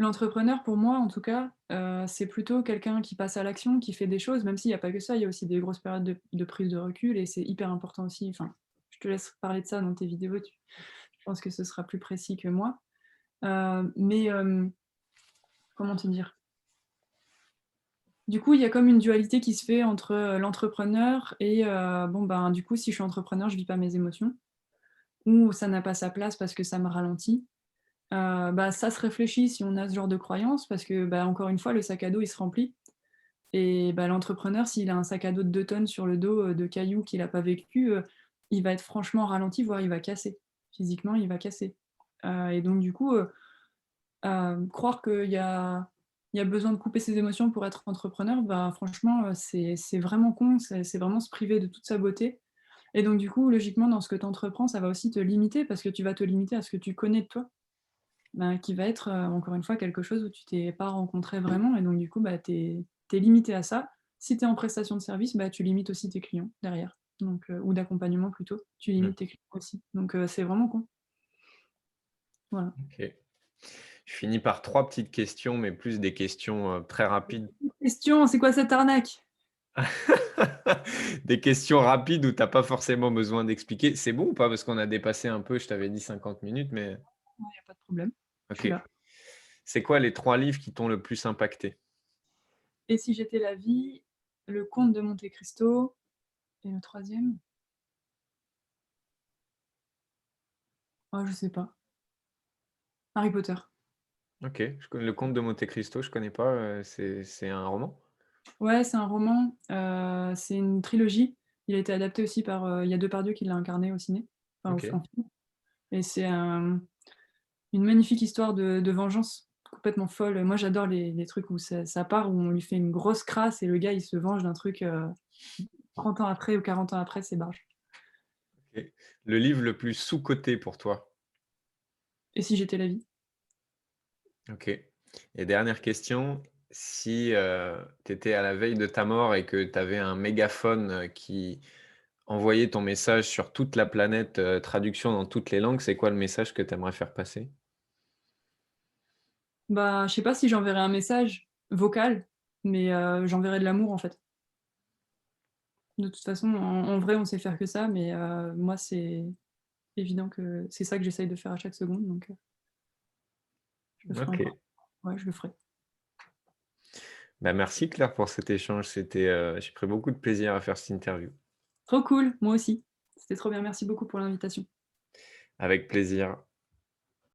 L'entrepreneur pour moi, en tout cas, c'est plutôt quelqu'un qui passe à l'action, qui fait des choses, même s'il y a pas que ça, il y a aussi des grosses périodes de prise de recul et c'est hyper important aussi. Enfin, je te laisse parler de ça dans tes vidéos, je pense que ce sera plus précis que moi. Mais comment te dire? Du coup, il y a comme une dualité qui se fait entre, l'entrepreneur et bon, ben, du coup, si je suis entrepreneur, je vis pas mes émotions ou ça n'a pas sa place parce que ça me ralentit. Bah, ça se réfléchit si on a ce genre de croyance parce que, bah, encore une fois, le sac à dos, il se remplit et bah, l'entrepreneur, s'il a un sac à dos de 2 tonnes sur le dos, de cailloux qu'il a pas vécu, il va être franchement ralenti, voire il va casser. Physiquement, il va casser. Et donc du coup, croire qu'il y a besoin de couper ses émotions pour être entrepreneur, bah, franchement, c'est vraiment con, c'est vraiment se priver de toute sa beauté et donc du coup, logiquement, dans ce que tu entreprends, ça va aussi te limiter parce que tu vas te limiter à ce que tu connais de toi, bah, qui va être, encore une fois, quelque chose où tu t'es pas rencontré vraiment et donc du coup, bah, tu es limité à ça. Si tu es en prestation de service, bah, tu limites aussi tes clients derrière, donc ou d'accompagnement plutôt, tu Mmh. limites tes clients aussi, donc c'est vraiment con. Voilà. OK. Je finis par 3 petites questions, mais plus des questions, très rapides. Question, c'est quoi cette arnaque? Des questions rapides où tu as pas forcément besoin d'expliquer. C'est bon ou pas? Parce qu'on a dépassé un peu, je t'avais dit 50 minutes, mais Ouais, y a pas de problème, je suis OK. là. C'est quoi les 3 livres qui t'ont le plus impacté? Et si j'étais la vie, Le Comte de Monte Cristo et le troisième. Je sais pas. Harry Potter. OK, je connais Le Comte de Monte Cristo, je connais pas, c'est un roman? Ouais, c'est un roman, c'est une trilogie. Il a été adapté aussi par, il y a Depardieu qui l'a incarné au ciné, enfin OK. en film et c'est une magnifique histoire de vengeance complètement folle. Moi j'adore les trucs où ça part, où on lui fait une grosse crasse et le gars il se venge d'un truc, 30 ans après ou 40 ans après, c'est barge. OK. Le livre le plus sous-coté pour toi? Et si j'étais la vie? OK. Et dernière question, si, tu étais à la veille de ta mort et que tu avais un mégaphone, qui envoyait ton message sur toute la planète, traduction dans toutes les langues, c'est quoi le message que tu aimerais faire passer? Bah, je sais pas si j'enverrais un message vocal, mais j'enverrais de l'amour en fait. De toute façon, en vrai, on sait faire que ça, mais moi, c'est évident que c'est ça que j'essaye de faire à chaque seconde, donc je le ferai encore. OK. Ouais, je le ferai. Bah, merci Claire pour cet échange. C'était, j'ai pris beaucoup de plaisir à faire cette interview. Trop cool, moi aussi. C'était trop bien, merci beaucoup pour l'invitation. Avec plaisir.